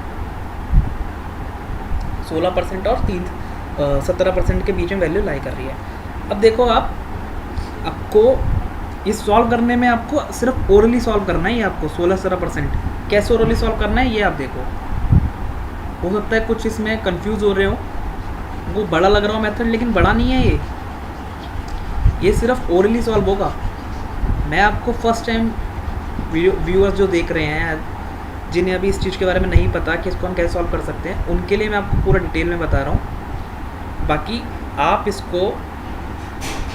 16% और 17% के बीच में वैल्यू लाई कर रही है। अब देखो आपको ये सॉल्व करने में आपको सिर्फ ओरली सॉल्व करना है। ये आपको 16-17% कैसे ओरली सॉल्व करना है ये आप देखो। हो सकता है कुछ इसमें कंफ्यूज हो रहे हो, वो बड़ा लग रहा हो मेथड, लेकिन बड़ा नहीं है ये सिर्फ ओरली सॉल्व होगा। मैं आपको फर्स्ट टाइम व्यूअर्स जो देख रहे हैं, जिन्हें अभी इस चीज़ के बारे में नहीं पता कि इसको हम कैसे सॉल्व कर सकते हैं, उनके लिए मैं आपको पूरा डिटेल में बता रहा हूँ। बाकी आप इसको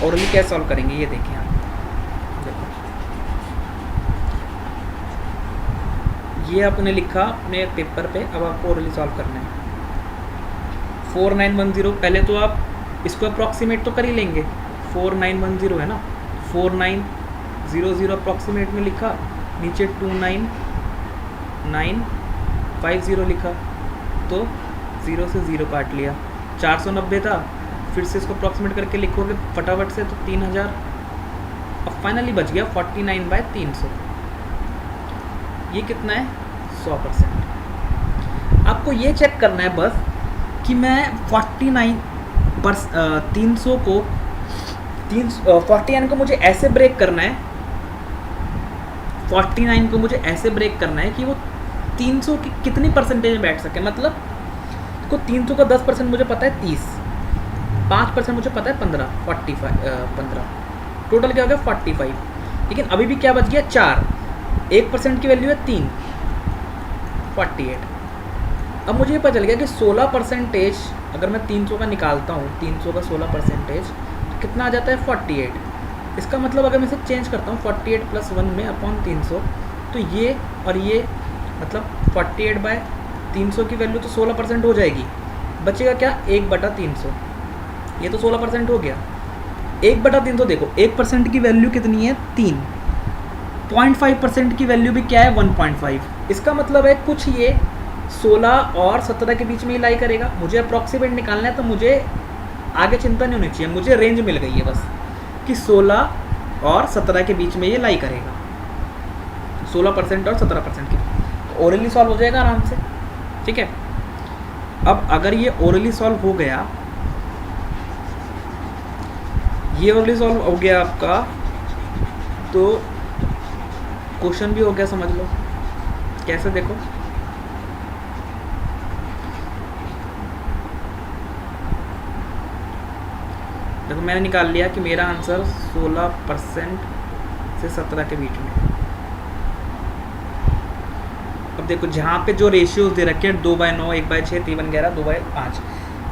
ओरली कैसे सॉल्व करेंगे ये देखिए आप। देखो ये आपने लिखा अपने पेपर पे, अब आपको ओरली सॉल्व करना है। 4910 पहले तो आप इसको अप्रॉक्सीमेट तो कर ही लेंगे, 4910 है ना, 4900 अप्रॉक्सीमेट में लिखा, नीचे 29950 लिखा, तो 0 से 0 काट लिया। 490 था, फिर से इसको अप्रॉक्सीमेट करके लिखोगे फटाफट से तो 3000। अब फाइनली बच गया 49/300। ये कितना है 100%। आपको ये चेक करना है बस कि मैं 300 को 49 को मुझे ऐसे ब्रेक करना है, 49 को मुझे ऐसे ब्रेक करना है कि वो 300 की कितनी परसेंटेज में बैठ सके। मतलब को 300 का 10% मुझे पता है 30, 5% मुझे पता है 15, टोटल क्या हो गया 45। लेकिन अभी भी क्या बच गया 4, 1% की वैल्यू है 3, 48। अब मुझे ये पता चल गया कि 16% अगर मैं 300 का निकालता हूँ, 300 का 16% तो कितना आ जाता है 48। इसका मतलब अगर मैं इसे चेंज करता हूँ 48 + 1 में अपॉन 300, तो ये और ये मतलब 48/300 की वैल्यू तो 16% हो जाएगी। बचेगा क्या 1/300, ये तो 16% हो गया। 1/300 देखो 1% की वैल्यू कितनी है 3, 0.5% की वैल्यू भी क्या है 1.5। इसका मतलब है कुछ ये 16 और 17 के बीच में ही लाई करेगा। मुझे अप्रॉक्सीमेट निकालना है तो मुझे आगे चिंता नहीं होनी चाहिए, मुझे रेंज मिल गई है बस कि 16 और 17 के बीच में ये लाई करेगा, 16% और 17% की। ओरली सॉल्व हो जाएगा आराम से, ठीक है। अब अगर ये ओरली सॉल्व हो गया, ये ओरली सॉल्व हो गया आपका, तो क्वेश्चन भी हो गया समझ लो। कैसे देखो, देखो मैंने निकाल लिया कि मेरा आंसर 16% से 17 के बीच में। अब देखो जहाँ पे जो रेशियोज दे रखे हैं 2/9, 1/6, 3/11, 2/5,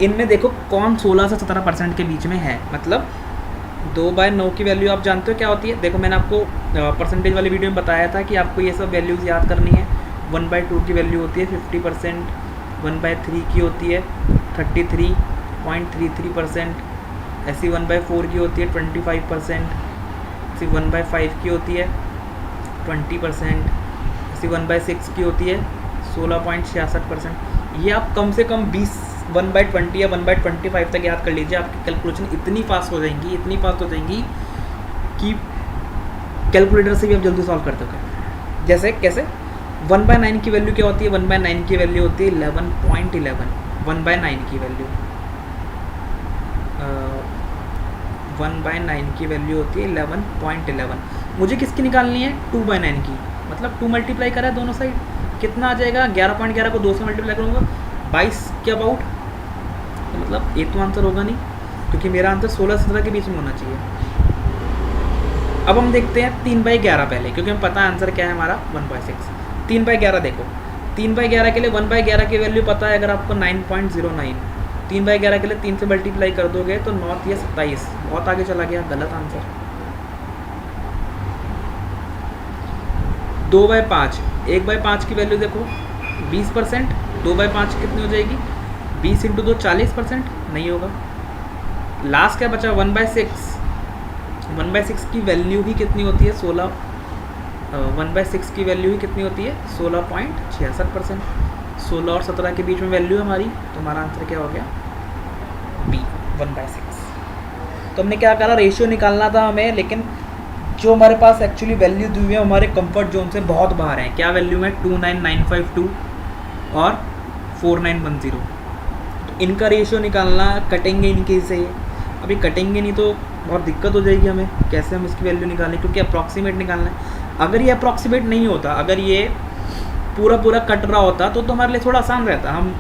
इनमें देखो कौन 16 से 17% के बीच में है। मतलब 2/9 की वैल्यू आप जानते हो क्या होती है। देखो मैंने आपको परसेंटेज वाली वीडियो में बताया था कि आपको ये सब वैल्यूज़ याद करनी है। 1/2 की वैल्यू होती है 50%, 1/3 की होती है 33.33%, ऐसी 1/4 की होती है 25%, ऐसी 1/5 की होती है 20%, ऐसी 1/6 की होती है 16.66%। ये आप कम से कम 1/20 या 1/25 तक याद कर लीजिए। आपकी कैलकुलेशन इतनी फास्ट हो जाएंगी, इतनी फास्ट हो जाएंगी कि कैलकुलेटर से भी आप जल्दी सॉल्व कर दोगे। जैसे कैसे 1/9 की वैल्यू क्या होती है, 1/9 की वैल्यू होती है 11.11। 1/9 की वैल्यू 1/9 की वैल्यू होती है 11.11। मुझे किसकी निकालनी है 2/9 की। मतलब 2 मल्टीप्लाई करा है दोनों साइड, कितना आ जाएगा 11.11 को 2 से मल्टीप्लाई करूँगा 22 के अबाउट। तो मतलब ये तो आंसर होगा नहीं, क्योंकि मेरा आंसर 16-17 के बीच में होना चाहिए। अब हम देखते हैं 3/11 पहले, क्योंकि हमें पता है आंसर क्या है हमारा 1/6। 3/11 देखो, 3/11 के लिए 1/11 की वैल्यू पता है अगर आपको 9.09। 3/11 के लिए 3 से मल्टीप्लाई कर दोगे तो 9 या 27, बहुत आगे चला गया, गलत आंसर। 2/5, 1/5 की वैल्यू देखो 20%, 2/5 कितनी हो जाएगी 20 × 2 40%, नहीं होगा। लास्ट क्या बचा 1/6। 1/6 की वैल्यू ही कितनी होती है 16, 1/6 की वैल्यू ही कितनी होती है 16.66%। 16 और 17 के बीच में वैल्यू है हमारी, तो हमारा आंसर क्या हो गया बी 1/6। तो हमने क्या करा, रेशियो निकालना था हमें, लेकिन जो हमारे पास एक्चुअली वैल्यू दी हुई है हमारे कंफर्ट जोन से बहुत बाहर है। क्या वैल्यू है 29952 और 4910। तो इनका रेशियो निकालना, कटेंगे इनके से, अभी कटेंगे नहीं तो बहुत दिक्कत हो जाएगी हमें, कैसे हम इसकी वैल्यू निकालें, क्योंकि अप्रॉक्सीमेट निकालना है। अगर ये अप्रॉक्सीमेट नहीं होता, अगर ये पूरा पूरा कट रहा होता तो हमारे लिए थोड़ा आसान रहता, हम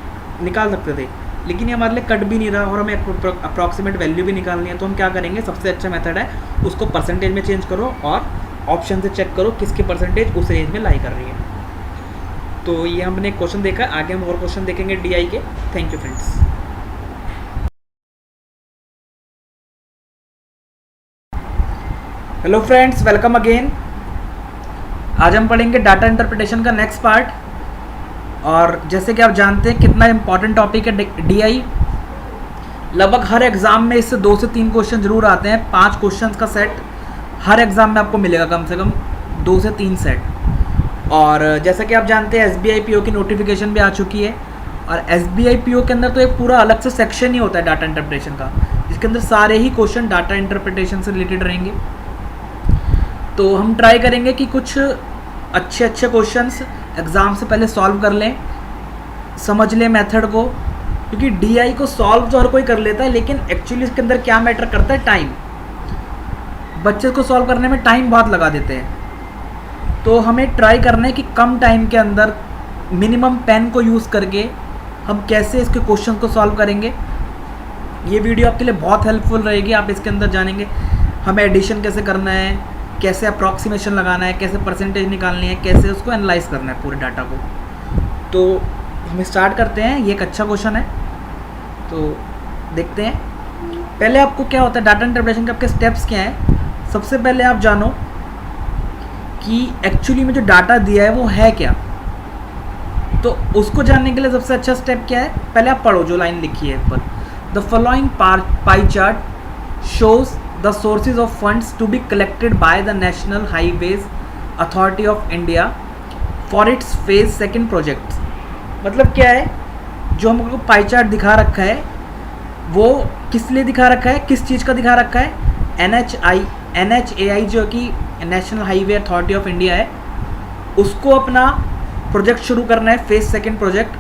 निकाल सकते थे। लेकिन ये हमारे लिए कट भी नहीं रहा और हमें अप्रॉक्सीमेट वैल्यू भी निकालनी है। तो हम क्या करेंगे, सबसे अच्छा मेथड है उसको परसेंटेज में चेंज करो और ऑप्शन से चेक करो किसकी परसेंटेज उस रेंज में लाई कर रही है। तो ये हमने क्वेश्चन देखा, आगे हम और क्वेश्चन देखेंगे DI के। Thank you friends. Hello friends, welcome again. आज हम पढ़ेंगे डाटा इंटरप्रिटेशन का नेक्स्ट पार्ट। और जैसे कि आप जानते हैं कितना इम्पॉर्टेंट टॉपिक है DI। लगभग हर एग्ज़ाम में इससे 2 से 3 क्वेश्चन जरूर आते हैं। 5 क्वेश्चंस का सेट हर एग्ज़ाम में आपको मिलेगा, कम से कम 2 से 3 सेट। और जैसा कि आप जानते हैं SBI PO की नोटिफिकेशन भी आ चुकी है। और SBI PO के अंदर तो एक पूरा अलग से सेक्शन ही होता है डाटा इंटरप्रिटेशन का, जिसके अंदर सारे ही क्वेश्चन डाटा इंटरप्रिटेशन से रिलेटेड रहेंगे। तो हम ट्राई करेंगे कि कुछ अच्छे क्वेश्चंस एग्ज़ाम से पहले सॉल्व कर लें, समझ ले मेथड को, क्योंकि DI को सॉल्व तो हर कोई कर लेता है, लेकिन एक्चुअली इसके अंदर क्या मैटर करता है, टाइम। बच्चे को सॉल्व करने में टाइम बहुत लगा देते हैं, तो हमें ट्राई करना है कि कम टाइम के अंदर मिनिमम पेन को यूज़ करके हम कैसे इसके क्वेश्चन को सॉल्व करेंगे। ये वीडियो आपके लिए बहुत हेल्पफुल रहेगी। आप इसके अंदर जानेंगे हमें एडिशन कैसे करना है, कैसे अप्रॉक्सीमेशन लगाना है, कैसे परसेंटेज निकालनी है, कैसे उसको एनालाइज करना है पूरे डाटा को। तो हम स्टार्ट करते हैं। ये एक अच्छा क्वेश्चन है, तो देखते हैं। पहले आपको क्या होता है डाटा इंटरप्रिटेशन के आपके स्टेप्स क्या हैं। सबसे पहले आप जानो कि एक्चुअली में जो डाटा दिया है वो है क्या। तो उसको जानने के लिए सबसे अच्छा स्टेप क्या है, पहले आप पढ़ो जो लाइन लिखी है पर। The following pie chart shows the sources of funds to be collected by the national highways authority of India for its phase second project. मतलब क्या है, जो हमको पाई चार्ट दिखा रखा है वो किस लिए दिखा रखा है, किस चीज़ का दिखा रखा है, NHAI जो कि national highway authority of India है, उसको अपना प्रोजेक्ट शुरू करना है, फेज सेकेंड प्रोजेक्ट।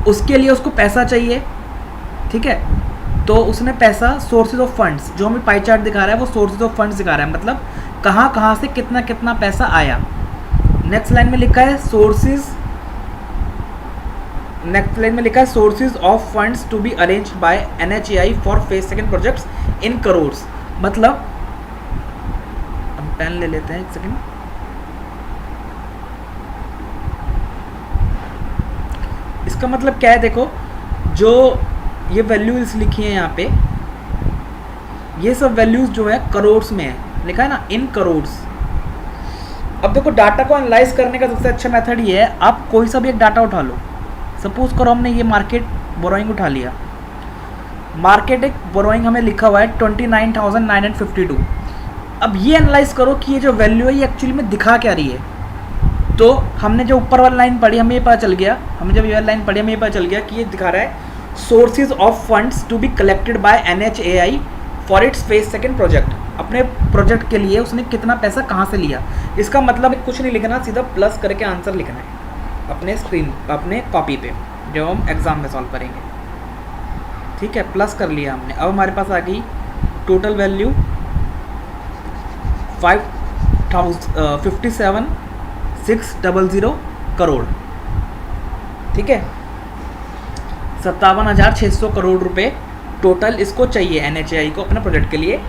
उसके लिए उसको पैसा चाहिए, ठीक है। तो उसने पैसा, सोर्सेज ऑफ फंड्स, जो हमें पाई चार्ट दिखा रहा है वो सोर्सेज ऑफ फंड्स दिखा रहा है, मतलब कहाँ कहाँ से कितना कितना पैसा आया। नेक्स्ट लाइन में लिखा है सोर्सेज, नेक्स्ट लाइन में लिखा है sources of funds to be arranged by NHAI for phase second projects in crores. मतलब हम पेन ले लेते हैं एक सेकेंड। इसका मतलब क्या है, देखो जो ये वैल्यूज लिखी है यहाँ पे, ये सब वैल्यूज जो है करोड्स में है, लिखा है ना, इन करोड्स। अब देखो डाटा को एनालाइज करने का सबसे अच्छा मेथड ये है, आप कोई सा भी एक डाटा उठा लो। सपोज करो हमने ये मार्केट बोरोइंग उठा लिया, मार्केट एक बोरोइंग हमें लिखा हुआ है 29,952। अब ये एनालाइज करो कि ये जो वैल्यू है ये एक्चुअली में दिखा क्या रही है। तो हमने जो ऊपर वाली लाइन पढ़ी हमें ये पता चल गया, हमने जब ये लाइन पढ़ी हमें ये पता चल गया कि ये दिखा रहा है sources of funds to be collected by NHAI for its phase second project. अपने प्रोजेक्ट के लिए उसने कितना पैसा कहाँ से लिया। इसका मतलब कुछ नहीं लिखना, सीधा प्लस करके आंसर लिखना है अपने स्क्रीन, अपने कॉपी पे, जब हम एग्ज़ाम में सॉल्व करेंगे। ठीक है, प्लस कर लिया हमने। अब हमारे पास आ गई टोटल वैल्यू 57,600 करोड़। ठीक है, 57,600 करोड़ रुपए टोटल इसको चाहिए NHAI को अपने प्रोजेक्ट के लिए,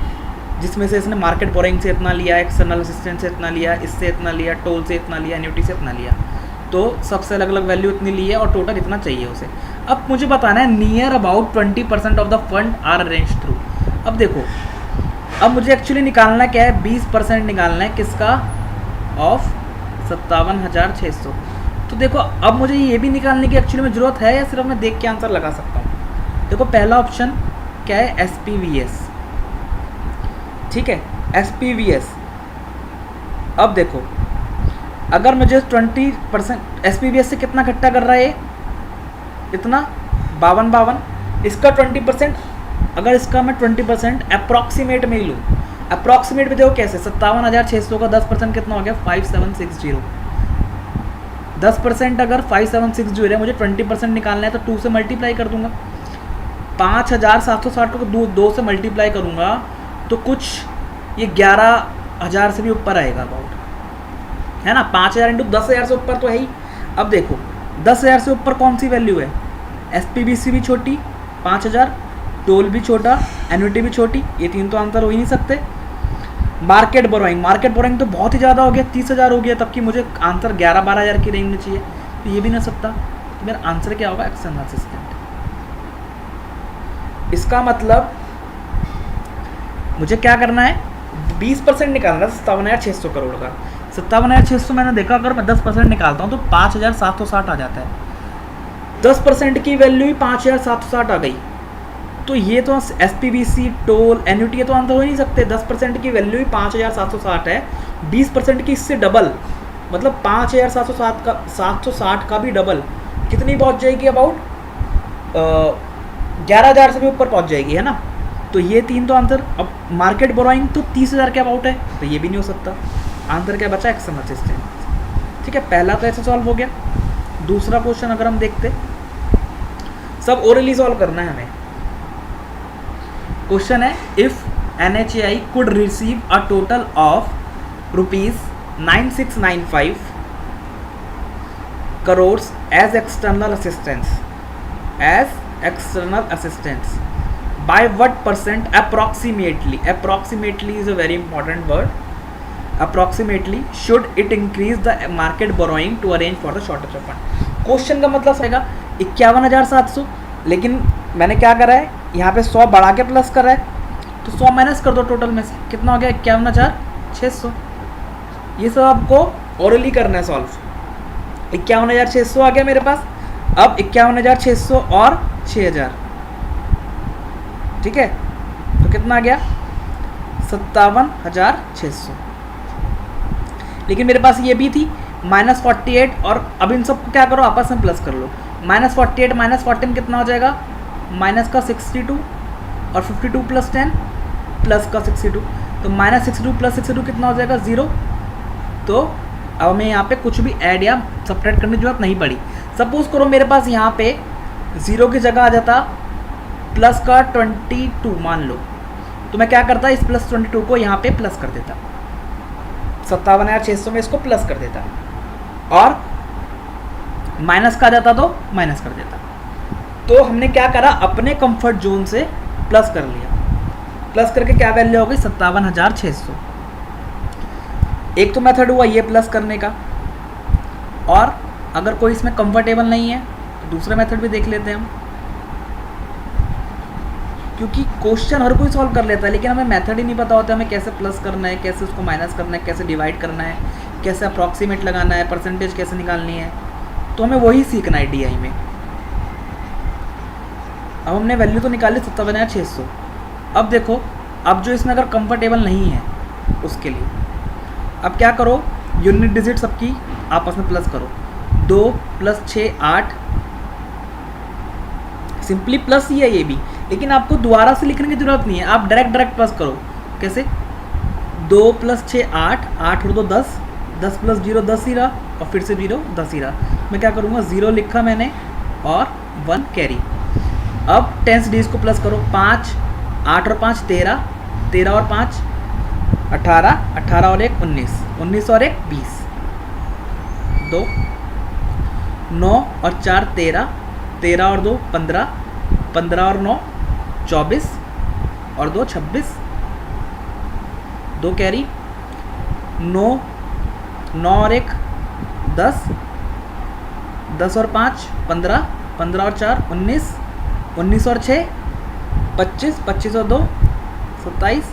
जिसमें से इसने मार्केट बोरिंग से इतना लिया, एक्सटर्नल असिस्टेंट से इतना लिया, इससे इतना लिया, टोल से इतना लिया, एन्युटी से इतना लिया। तो सबसे अलग अलग वैल्यू इतनी ली है और टोटल इतना चाहिए उसे। अब मुझे बताना है near about 20% of the fund are arrange through. अब देखो, अब मुझे एक्चुअली निकालना क्या है, 20% निकालना है किसका, ऑफ 57,600। तो देखो अब मुझे ये भी निकालने की एक्चुअली में ज़रूरत है या सिर्फ मैं देख के आंसर लगा सकता हूँ। देखो पहला ऑप्शन क्या है, SPVS। ठीक है, SPVS। अब देखो अगर मुझे 20% SPVS से कितना इकट्ठा कर रहा है ये, इतना 52, इसका 20%, अगर इसका मैं 20% अप्रॉक्सीमेट में ही लूँ, अप्रॉक्सीमेट में देखो कैसे, 57,600 का 10% कितना हो गया, 5760। 10% अगर 5760 है, मुझे 20% निकालना है तो 2 से मल्टीप्लाई कर दूंगा। 5,760 को 2 से मल्टीप्लाई करूँगा तो कुछ ये 11,000 से भी ऊपर आएगा अबाउट, है ना। 5,000 इंटू 10,000 से ऊपर तो है ही। अब देखो 10,000 से ऊपर कौन सी वैल्यू है, SPVC भी छोटी 5,000, टोल भी छोटा, एन्युटी भी छोटी, ये तीन तो आंसर हो ही नहीं सकते। मार्केट बोरोइंग तो बहुत ही ज़्यादा हो गया, 30,000 हो गया, तब कि मुझे आंसर 11-12,000 की रेंज में चाहिए, तो ये भी नहीं सकता। तो मेरा आंसर क्या होगा, एक्सटर्नल असिस्टेंट। इसका मतलब मुझे क्या करना है, 20% निकालना है 57,600 करोड़ का। 57,600 मैंने देखा, अगर मैं 10% निकालता हूँ तो 5,760 आ जाता है। 10% की वैल्यू ही 5,760 आ गई। तो ये तो SPVC, टोल, एन्युटी, ये तो आंसर हो ही नहीं सकते। 10% की वैल्यू ही 5,760 है, 20% की इससे डबल, मतलब 5,760 का भी डबल, कितनी पहुँच जाएगी, अबाउट 11,000 से भी ऊपर पहुँच जाएगी, है ना। तो ये तीन तो आंसर। अब मार्केट बोरोइंग तो 30,000 के अबाउट है, तो ये भी नहीं हो सकता। आंसर क्या बचा, एक्सटर्नल असिस्टेंट। ठीक है, पहला तो ऐसे सॉल्व हो गया। दूसरा क्वेश्चन अगर हम देखते, सब ओरली सॉल्व करना है हमें। क्वेश्चन है if NHAI could receive a total of ₹9695 crores as external assistance by what percent approximately is a very important word, approximately should it increase the market borrowing to arrange for the shortage of fund। Question का मतलब रहेगा 51,700, लेकिन मैंने क्या करा है यहाँ पे 100 बढ़ा के प्लस करा है, तो 100 माइनस कर दो टोटल में से, कितना हो गया 51,600। ये सब आपको ओरली करना है सॉल्व। 51,600 आ गया मेरे पास। अब 51,600 और 6,000, ठीक है, तो कितना आ गया 57,600। लेकिन मेरे पास ये भी थी -48, और अब इन सबको क्या करो आपस में प्लस कर लो। -48 -14 कितना हो जाएगा, माइनस का 62 और 52 + 10 प्लस का 62, तो -62 + 62 कितना हो जाएगा 0। तो अब हमें यहाँ पे कुछ भी ऐड या सब्ट्रैक्ट करने की जरूरत नहीं पड़ी। सपोज करो मेरे पास यहाँ पे 0 की जगह आ जाता प्लस का 22 मान लो, तो मैं क्या करता, इस +22 को यहाँ पे प्लस कर देता, 57,600 में इसको प्लस कर देता, और माइनस का आ जाता तो माइनस कर देता। तो हमने क्या करा, अपने कंफर्ट जोन से प्लस कर लिया। प्लस करके क्या वैल्यू हो गई 57,600। एक तो मेथड हुआ ये प्लस करने का, और अगर कोई इसमें कंफर्टेबल नहीं है तो दूसरा मेथड भी देख लेते हैं हम, क्योंकि क्वेश्चन हर कोई सॉल्व कर लेता है, लेकिन हमें मेथड ही नहीं पता होता हमें कैसे प्लस करना है, कैसे उसको माइनस करना है, कैसे डिवाइड करना है, कैसे अप्रॉक्सीमेट लगाना है, परसेंटेज कैसे निकालनी है, तो हमें वही सीखना है DI में। अब हमने वैल्यू तो निकाली 57,600। अब देखो, अब जो इसमें अगर कंफर्टेबल नहीं है उसके लिए अब क्या करो, यूनिट डिजिट सबकी आपस में प्लस करो। 2 + 6 8, सिंपली प्लस ही है ये भी, लेकिन आपको दोबारा से लिखने की जरूरत नहीं है, आप डायरेक्ट प्लस करो। कैसे, 2 + 6 8, 8 और 2 10, 10 + 0 10 ही रहा, और फिर से 0 10 ही रहा। मैं क्या करूँगा, 0 लिखा मैंने और 1 कैरी। अब 10 डीज को प्लस करो, 5 8 और 5 13, 13 और 5 18, 18 और 1 19, 19 और 1 20, 2 9 और 4 13, 13 और 2 15, 15 और 9 24, और 2 26, 2 कैरी, 9 9 और 1 10, 10 और 5 15, 15 और 4 19, 19 और 6 25, 25 और 2 27,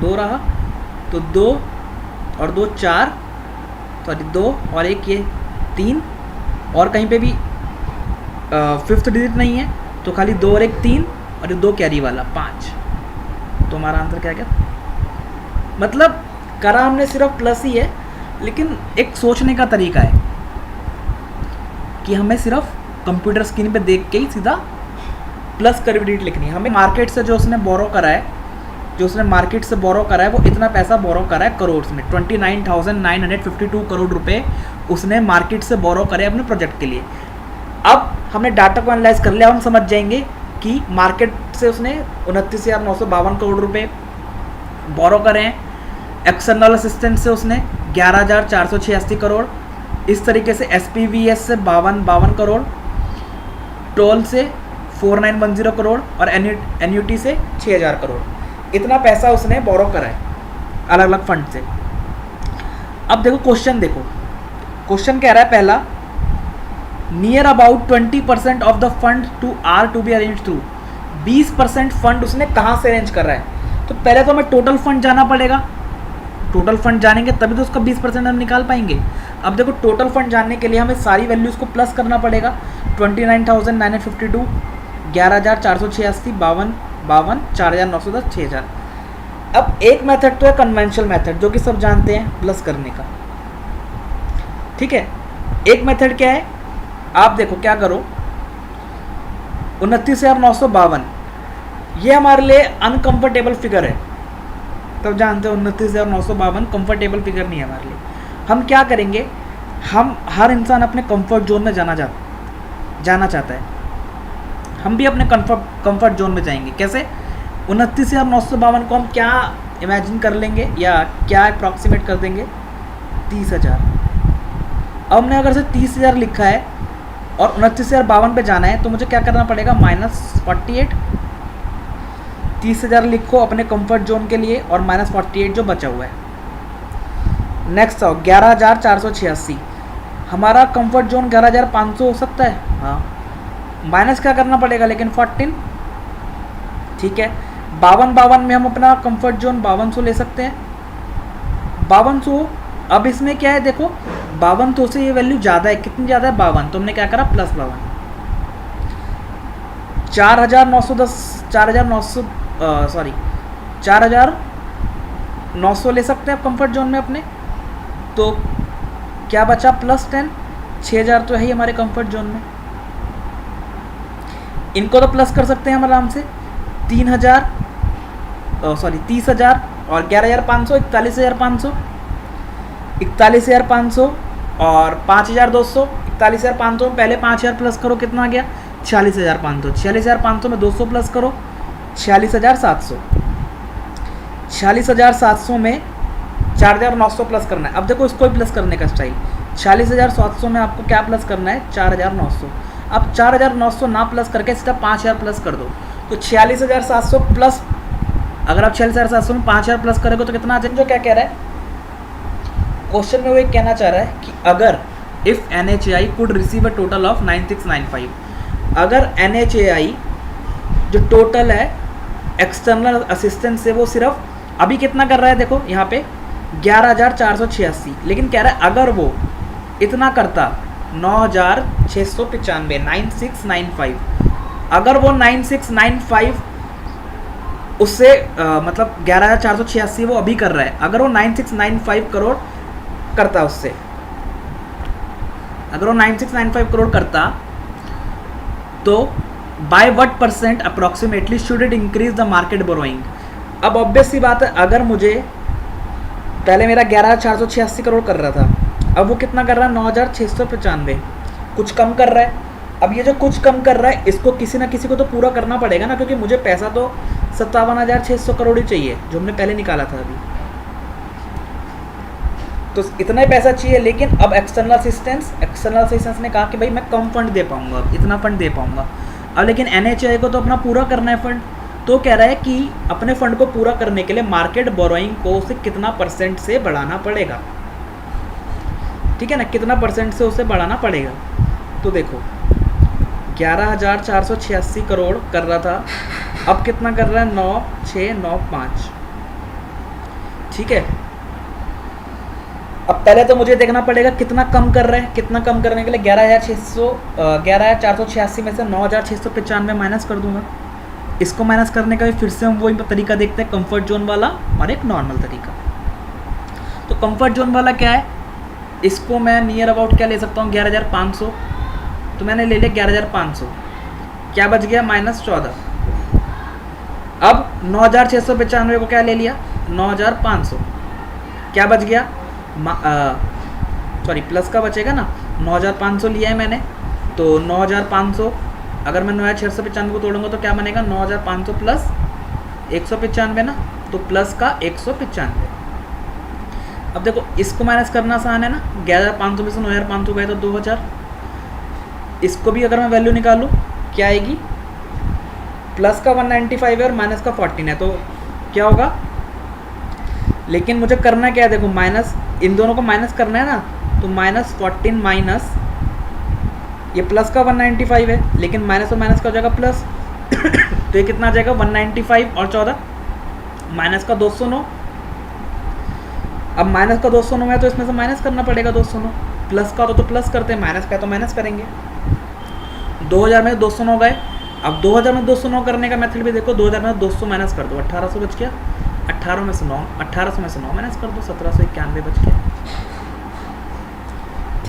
2 रहा, तो 2 और 2 4, सॉरी 2 और 1 ये 3, और कहीं पे भी 5th डिजिट नहीं है, तो खाली 2 और 1 3, और 2 कैरी वाला 5। तो हमारा आंसर क्या गया, मतलब करा हमने सिर्फ प्लस ही है, लेकिन एक सोचने का तरीका है कि हमें सिर्फ कंप्यूटर स्क्रीन पे देख के ही सीधा प्लस करके डिजिट लिखनी है। हमें मार्केट से जो उसने बोरो करा है, वो इतना पैसा बोरो करा है करोड़ में, 29,952 करोड़ रुपए उसने मार्केट से बोरो करे अपने प्रोजेक्ट के लिए। अब हमने डाटा को एनालाइज कर लिया, हम समझ जाएंगे कि मार्केट से उसने 29,952 करोड़ रुपए बोरो करे हैं, एक्सटर्नल असिस्टेंट से उसने 11,486 करोड़, इस तरीके से SPVS से 52 करोड़, टोल से 4910 करोड़, और एन्यूटी से 6,000 करोड़। इतना पैसा उसने बोरो करा है अलग अलग फंड से। अब देखो क्वेश्चन, क्वेश्चन कह रहा है पहला, near about 20% of the fund to be arrange through. 20% fund उसने कहाँ से अरेंज कर रहा है, तो पहले तो हमें टोटल फंड जाना पड़ेगा, टोटल फंड जानेंगे तभी तो उसका 20% हम निकाल पाएंगे। अब देखो टोटल फंड जानने के लिए हमें सारी वैल्यूज़ को प्लस करना पड़ेगा, 29,952, 11,486, 52, 4,910, 6,000। अब एक मेथड तो है कन्वेंशनल मेथड, जो कि सब जानते हैं प्लस करने का, ठीक है। एक मेथड क्या है, आप देखो क्या करो, 29,952 ये हमारे लिए अनकंफर्टेबल फिगर है, तब जानते हो 29,952 कंफर्टेबल फिगर नहीं है हमारे लिए। हम क्या करेंगे, हम हर इंसान अपने कंफर्ट जोन में जाना चाहता है। हम भी अपने कंफर्ट जोन में जाएंगे। कैसे? 29,952 को हम क्या इमेजिन कर लेंगे या क्या अप्रॉक्सीमेट कर देंगे? 30,000। अब हमने अगर से 30,000 लिखा है और 29,052 पे जाना है तो मुझे क्या करना पड़ेगा? -48। 30,000 लिखो अपने कंफर्ट जोन के लिए और -48 जो बचा हुआ है। नेक्स्ट आओ 11,486। हमारा कंफर्ट जोन 11,500 हो सकता है। हाँ, माइनस क्या करना पड़ेगा लेकिन 14। ठीक है, 52 में हम अपना कंफर्ट जोन 5200 ले सकते हैं। 5200। अब इसमें क्या है देखो, 5200 से ये वैल्यू ज़्यादा है। कितनी ज़्यादा है? 52। तो हमने क्या करा? +52। 4,900 ले सकते हैं आप कंफर्ट जोन में अपने। तो क्या बचा? +10। 6,000 तो है ही हमारे कंफर्ट जोन में। इनको तो प्लस कर सकते हैं हम आराम से। 30,000 और 11,500 41,500। 41,500 और 5,200। 41,500 में पहले 5,000 प्लस करो, कितना आ गया? 46,500। 46,500 में 200 प्लस करो, 46,700। 46,700 में 4,900 प्लस करना है। अब देखो इसको ही प्लस करने का स्टाइल। 46,700 में आपको क्या प्लस करना है? 4,900। अब 4,900 ना प्लस करके सीधा 5,000 प्लस कर दो। तो 46,700 प्लस, अगर आप 46,700 में 5,000 प्लस करोगे तो कितना आ जाएगा? जो क्या कह रहा है क्वेश्चन में, वो एक कहना चाह रहा है कि अगर if NHAI could receive a total of 9695, अगर NHAI जो टोटल है एक्सटर्नल असिस्टेंस से वो सिर्फ अभी कितना कर रहा है? देखो यहाँ पे 11,486, लेकिन कह रहा है अगर वो इतना करता 9,695 9695, अगर वो 9695 उससे मतलब 11,486 वो अभी कर रहा है, अगर वो 9695 करोड़ करता उससे, अगर वो 9695 करोड़ करता तो by what % approximately should it increase the market borrowing? अब ऑब्वियस सी बात है, अगर मुझे पहले मेरा 11,486 करोड़ कर रहा था, अब वो कितना कर रहा है? 9,695, कुछ कम कर रहा है। अब ये जो कुछ कम कर रहा है इसको किसी ना किसी को तो पूरा करना पड़ेगा ना, क्योंकि मुझे पैसा तो 57,600 करोड़ ही चाहिए जो हमने पहले निकाला था अभी। तो इतना ही पैसा चाहिए, लेकिन अब एक्सटर्नल असिस्टेंस ने कहा कि भाई मैं कम फंड दे पाऊंगा, इतना फंड दे पाऊंगा। अब लेकिन NHAI को तो अपना पूरा करना है फंड, तो कह रहा है कि अपने फंड को पूरा करने के लिए मार्केट बोरोइंग को उसे कितना % से बढ़ाना पड़ेगा। ठीक है ना, कितना % से उसे बढ़ाना पड़ेगा। तो देखो 11,486 करोड़ कर रहा था, अब कितना कर रहा है? 9,695। ठीक है, अब पहले तो मुझे देखना पड़ेगा कितना कम कर रहा है। कितना कम करने के लिए 11,486 में से 9,695 माइनस कर दूंगा। इसको माइनस करने का भी फिर से हम वही तरीका देखते हैं, कंफर्ट जोन वाला और एक नॉर्मल तरीका। तो कंफर्ट जोन वाला क्या है? इसको मैं नियर अबाउट क्या ले सकता हूँ? 11,500। तो मैंने ले लिया 11,500, क्या बच गया? -14। अब 9,695 को क्या ले लिया? 9,500, क्या बच गया? सॉरी प्लस का बचेगा ना, 9,500 लिया है मैंने, तो 9,500 अगर मैं 9,695 को तोड़ूंगा तो क्या बनेगा? 9,500 प्लस 195 ना, तो प्लस का 195। अब देखो इसको माइनस करना आसान है ना, 11,500 में से 9,500 गए तो 2,000। इसको भी अगर मैं वैल्यू निकालूँ क्या आएगी? प्लस का 195 है और माइनस का 14 है, तो क्या होगा? लेकिन मुझे करना क्या है? देखो माइनस, इन दोनों को माइनस करना है ना, तो -14 माइनस ये प्लस का 195 है, लेकिन माइनस और माइनस का हो जाएगा प्लस तो ये कितना आ जाएगा? 195 और 14 माइनस का 209। अब माइनस का 209 है तो इसमें से माइनस करना पड़ेगा 209। प्लस का तो प्लस करते हैं, माइनस का तो माइनस करेंगे। 2,000 में 209 गए। अब 2,000 में 209 करने का मेथड भी देखो, 2,000 में 200 माइनस कर दो, 1,800 बच गया। 1800 में से 9 माइनस कर दो, 1,791 बच गया।